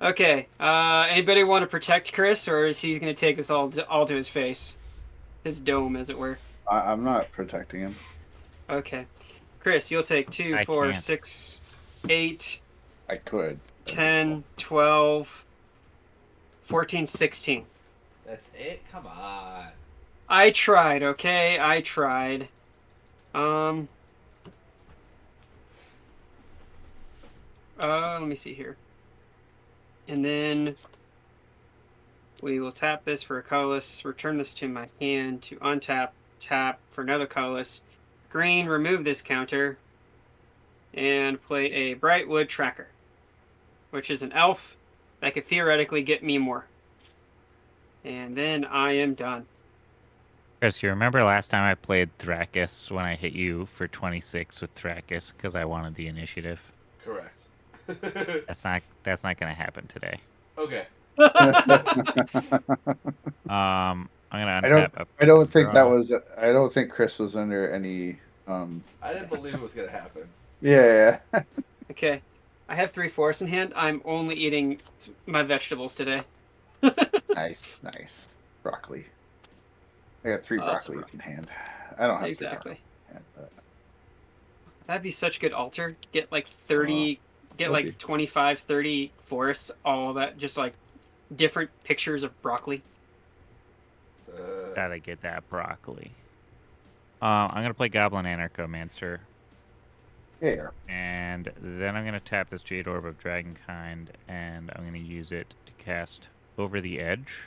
Okay. Anybody want to protect Chris, or is he gonna take us all to his face, his dome, as it were? I'm not protecting him. Okay. Chris, you'll take 2, I 4, can't. 6, 8, I could. 10, 12, 14, 16. That's it? Come on. I tried, okay? I tried. Um. Let me see here. And then we will tap this for a colorless, return this to my hand to untap, tap for another colorless. Green, remove this counter, and play a Brightwood Tracker, which is an elf that could theoretically get me more. And then I am done. Chris, you remember last time I played Thrakkus when I hit you for 26 with Thrakkus because I wanted the initiative? Correct. That's not going to happen today. Okay. I'm gonna I don't. untap up. I don't think that draw. was. I don't think Chris was under any. I didn't believe it was gonna happen. Yeah. Okay. I have 3 forests in hand. I'm only eating my vegetables today. Nice. Nice. Broccoli. I got 3 Oh, that's broccolis in hand. I don't have 3 Exactly. broccoli in hand, but That'd be such good altar. Get like 30, get would like be. 25, 30 forests, all of that, just like different pictures of broccoli. Gotta get that broccoli. I'm gonna play Goblin Anarchomancer, Yeah. and then I'm gonna tap this Jade Orb of Dragonkind, and I'm gonna use it to cast Over the Edge.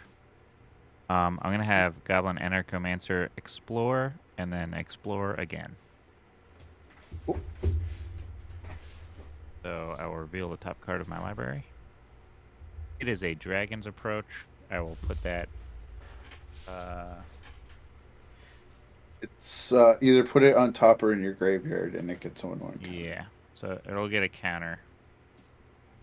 I'm gonna have Goblin Anarchomancer explore, and then explore again. Ooh. So I will reveal the top card of my library. It is a Dragon's Approach. I will put that. It's either put it on top or in your graveyard, and it gets someone one. Yeah. So it'll get a counter.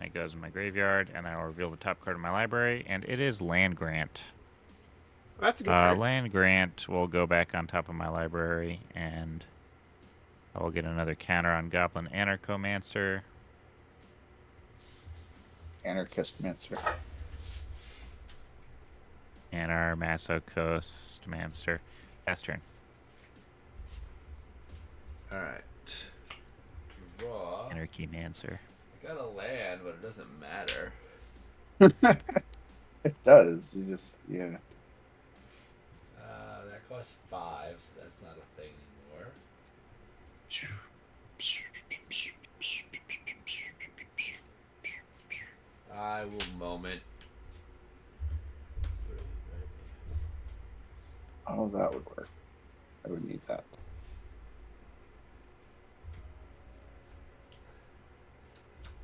It goes in my graveyard, and then I'll reveal the top card of my library, and it is Land Grant. That's a good card. Land Grant will go back on top of my library, and I will get another counter on Goblin Anarchomancer. Anarchist Mancer. And our Maso Coast Mancer. Last turn. Alright. Draw. Anarchy Mancer. I got a land, but it doesn't matter. It does. You just That costs 5, so that's not a thing anymore. I will moment. 3, right? Oh, that would work. I would need that.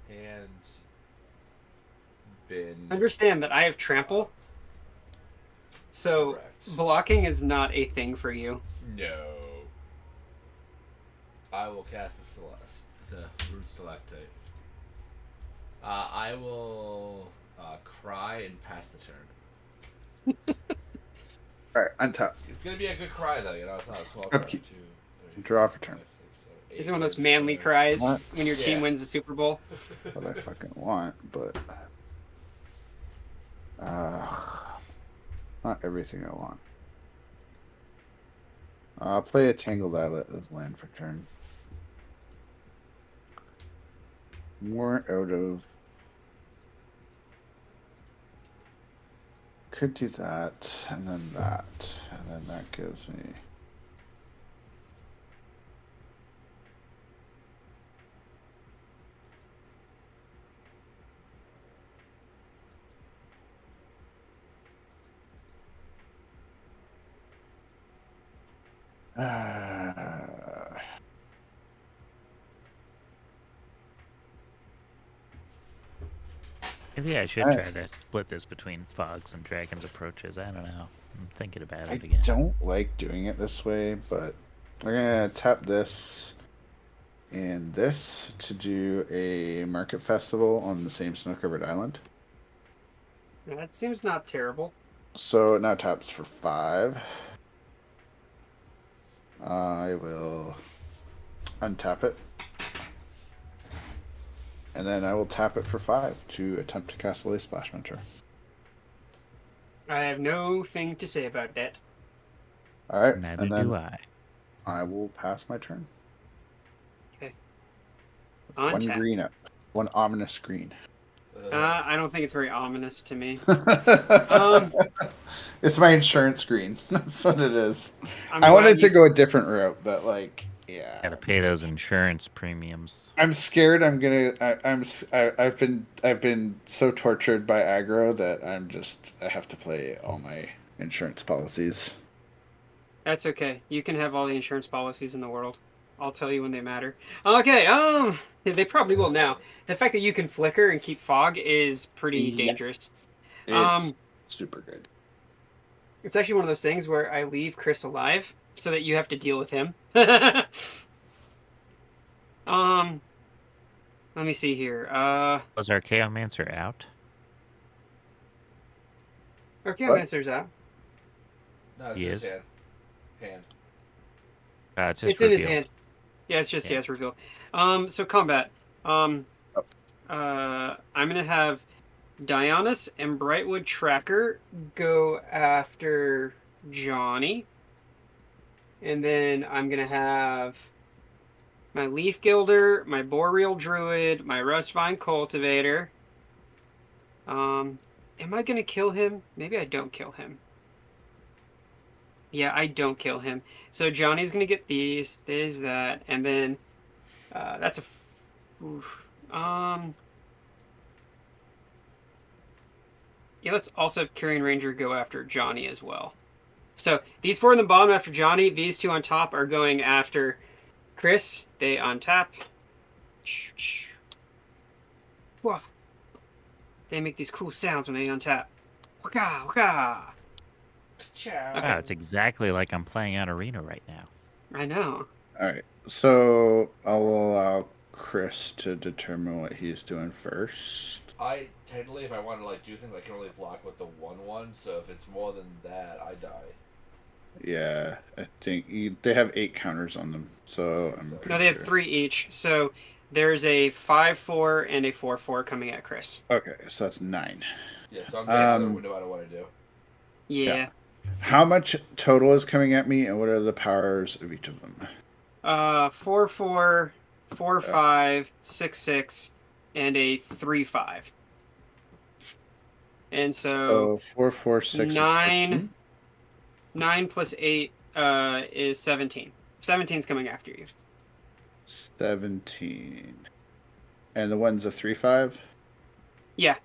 And bin. Understand that I have trample, so Correct. blocking is not a thing for you. No. I will cast the Root Stalactite. I will cry and pass the turn. All right, untap. It's gonna be a good cry though, you know. It's not a small cry. 2, Upkeep. 3, Draw for turn. 5, 6, 7, 8, Is it one of those 9, manly 10. cries What? when your team Yeah. wins the Super Bowl? What I fucking want, but not everything I want. I'll play a Tangled Islet as land for turn. More out of. Could do that, and then that, and then that gives me. Maybe I should I, try to split this between Fogs and Dragon's Approaches. I don't know. I'm thinking about I it again. don't like doing it this way, but we're gonna tap this and this to do a market festival on the same snow-covered island. That seems not terrible. So it now taps for 5. I will untap it. And then I will tap it for 5 to attempt to cast a Lay Splash Mentor. I have no thing to say about that. Alright, Neither and then do I. I will pass my turn. Okay. One Untap. green up. One ominous green. I don't think it's very ominous to me. It's my insurance green. That's what it is. I'm I wanted glad to you- go a different route, but like, yeah. Gotta pay those insurance premiums. I'm scared. I'm gonna. I've been so tortured by aggro that I have to play all my insurance policies. That's okay. You can have all the insurance policies in the world. I'll tell you when they matter. Okay, they probably will now. The fact that you can flicker and keep fog is pretty Yeah. dangerous. It's super good. It's actually one of those things where I leave Chris alive so that you have to deal with him. Let me see here. Was our Chaomancer out? Okay, What? answers out. No, it's He in his is? hand. It's just It's in his revealed. hand. Yeah, it's just Yeah. it's reveal. So combat. I'm gonna have Dionysus and Brightwood Tracker go after Johnny, and then I'm gonna have my Leaf Gilder, my Boreal Druid, my Rustvine Cultivator. Am I gonna kill him? Maybe I don't kill him. Yeah, I don't kill him. So Johnny's gonna get these, there's that, and then that's a. Oof. Yeah, let's also have Carrion Ranger go after Johnny as well. So these 4 in the bottom after Johnny, these 2 on top are going after Chris. They untap. Wah. They make these cool sounds when they untap. Waka, waka. Ciao. Wow, it's exactly like I'm playing on Arena right now. I know. All right, so I'll allow Chris to determine what he's doing first. I technically, if I want to like do things, I can only block with the 1/1. So if it's more than that, I die. Yeah, I think they have 8 counters on them, so I'm pretty No, they have sure. 3 each. So there's a 5/4 and a 4/4 coming at Chris. Okay, so that's 9. Yeah, so I'm getting Um, no matter what I do. Yeah. How much total is coming at me, and what are the powers of each of them? 4/4, 4/5, 6/6, and a 3/5. And so 4, 4, 6 9 is 14? 9 plus 8 is 17. 17's coming after you. 17. And the one's a 3, 5? Yeah.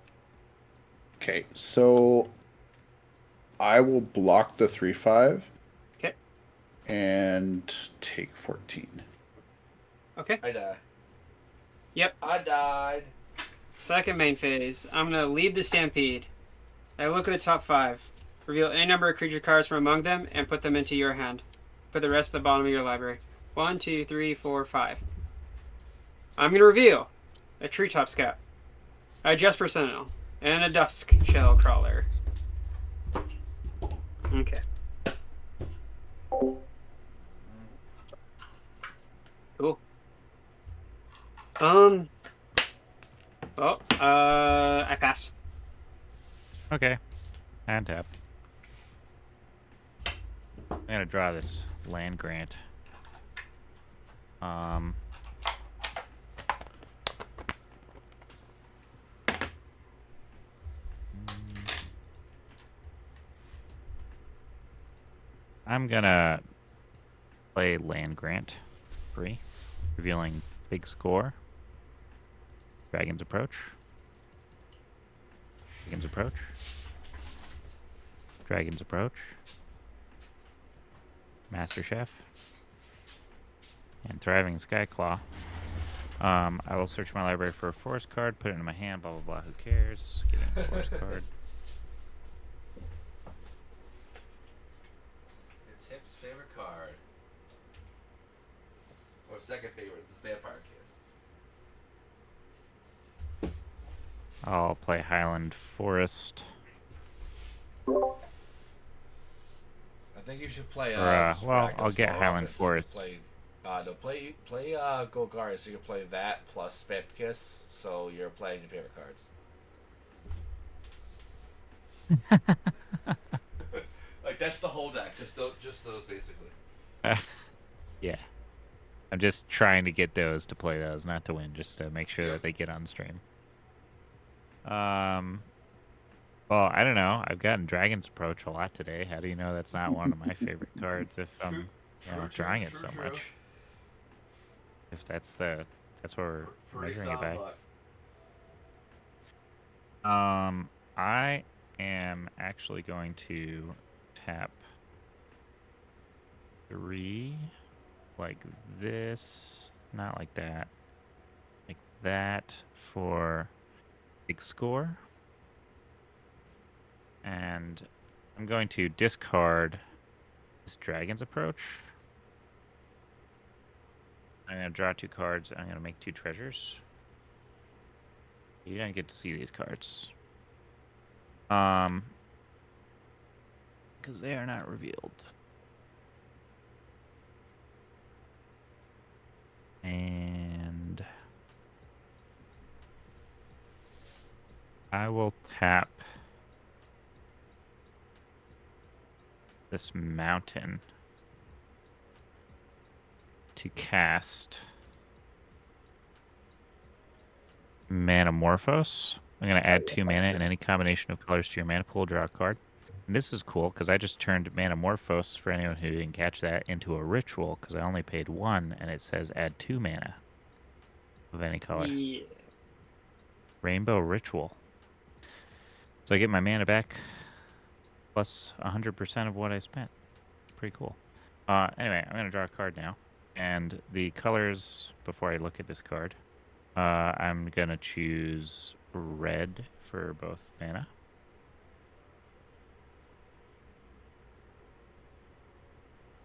Okay, so I will block the 3, 5. Okay. And take 14. Okay. I die. Yep. I died. Second main phase. I'm going to lead the Stampede. I look at the top 5. Reveal any number of creature cards from among them and put them into your hand. Put the rest at the bottom of your library. 1, 2, 3, 4, 5. I'm going to reveal a Treetop Scout, a Jesper Sentinel, and a Dusk Shell Crawler. Okay. Cool. I pass. Okay. And tap. I'm gonna draw this land grant. I'm gonna play land grant free, revealing big score. Dragon's Approach. Dragon's Approach. Dragon's Approach. Master Chef. And Thriving Skyclaw. I will search my library for a forest card, put it in my hand, blah, blah, blah. Who cares? Getting a forest card. It's Hip's favorite card. Or second favorite. It's Vampire Kiss. I'll play Highland Forest. I think you should play. Well, I'll get more Highland often so you Forest. can play Golgari, so you can play that plus Vamp Kiss, so you're playing your favorite cards. Like that's the whole deck, just those basically. Yeah. I'm just trying to get those to play those, not to win, just to make sure Yep. that they get on stream. Well, I don't know. I've gotten Dragon's Approach a lot today. How do you know that's not one of my favorite cards if I'm drawing it so much? If that's what we're measuring it by. I am actually going to tap 3 like this, not like that for big score. And I'm going to discard this Dragon's Approach. I'm going to draw 2 cards. I'm going to make 2 treasures. You don't get to see these cards. Because they are not revealed. And I will tap this mountain to cast Manamorphose. I'm going to add 2 mana and any combination of colors to your mana pool, draw a card. And this is cool because I just turned Manamorphose, for anyone who didn't catch that, into a ritual because I only paid 1 and it says add 2 mana of any color. Yeah. Rainbow Ritual. So I get my mana back plus 100% of what I spent. Pretty cool. Anyway, I'm going to draw a card now. And the colors, before I look at this card, I'm going to choose red for both mana.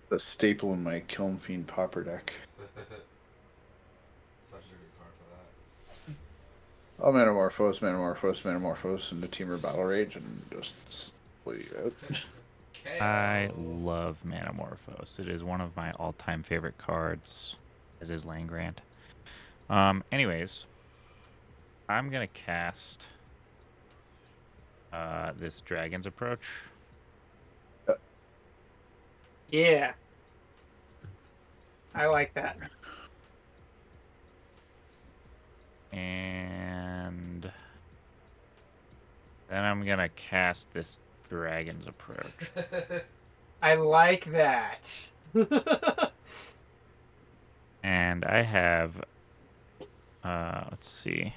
The staple in my Kiln Fiend Pauper deck. Such a good card for that. I'll Manamorphose into Teamer Battle Rage and just play you out. I love Manamorphose. It is one of my all-time favorite cards, as is Land Grant. Anyways, I'm going to cast this Dragon's Approach. Yeah. I like that. And then I'm going to cast this Dragon's Approach. I like that. And I have, let's see.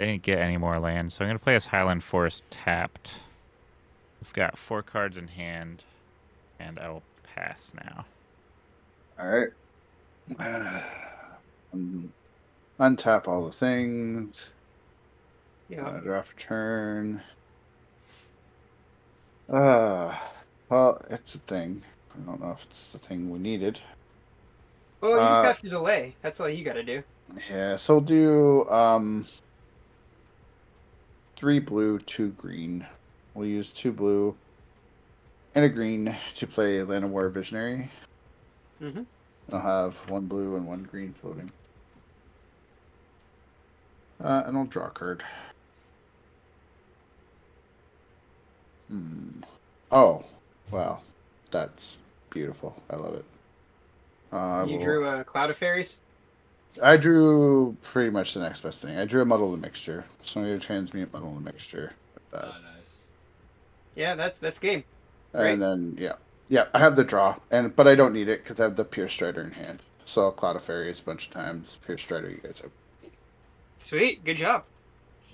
I didn't get any more lands, so I'm going to play as Highland Forest tapped. We've got 4 cards in hand, and I will pass now. Alright. Untap all the things. Yeah. Draft turn. Well, it's a thing. I don't know if it's the thing we needed. Well, you just have to delay. That's all you got to do. Yeah, so we'll do 3 blue, 2 green. We'll use 2 blue and a green to play Land of War Visionary. Mm-hmm. I'll have 1 blue and 1 green floating. And I'll draw a card. Oh, wow. That's beautiful. I love it. You drew a Cloud of Fairies? I drew pretty much the next best thing. I drew a Muddle the Mixture. So I'm going to transmute Muddle the Mixture. Nice. Yeah, that's game. Great. And then, yeah, I have the draw, but I don't need it because I have the Pure Strider in hand. So Cloud of Fairies a bunch of times. Pure Strider, you guys have. Sweet, good job.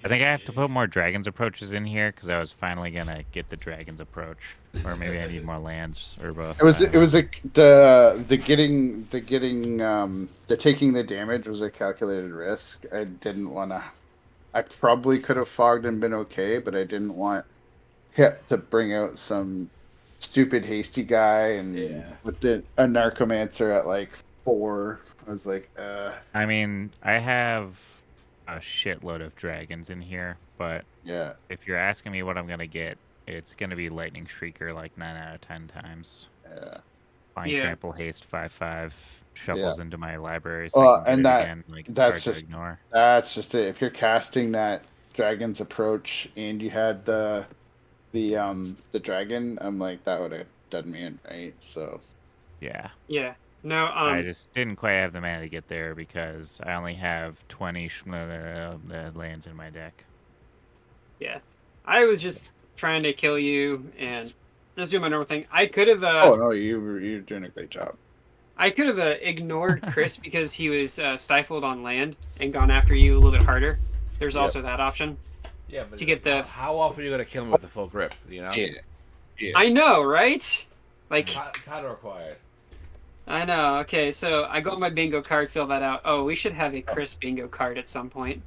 I think I have to put more Dragon's Approaches in here because I was finally gonna get the Dragon's Approach, or maybe I need more lands or both. It was I don't it was know. the taking the damage was a calculated risk. I didn't want to. I probably could have fogged and been okay, but I didn't want Hip to bring out some stupid hasty guy and Yeah. with a narcomancer at like 4. I was like, I mean, I have a shitload of dragons in here, but yeah, if you're asking me what I'm gonna get, it's gonna be Lightning Shrieker like 9 out of 10 times. yeah, Flying Yeah. Trample Haste 5/5 shuffles into my library so I Well, can get and it that again. Like it's that's hard to just ignore. that's just it. If you're casting that dragon's approach and you had the dragon, I'm like that would have done me in, right? So Yeah. Yeah. No. I just didn't quite have the mana to get there because I only have 20 lands in my deck. Yeah. I was just trying to kill you and just do my normal thing. I could have. oh no, you're doing a great job. I could have ignored Chris because he was stifled on land and gone after you a little bit harder. There's Yep. also that option. Yeah, but To get the- how often are you gonna kill him with the full grip? You know, Yeah, yeah. I know, right? Like, kind of required. I know. Okay, so I got my bingo card, fill that out. Oh, we should have a Chris bingo card at some point.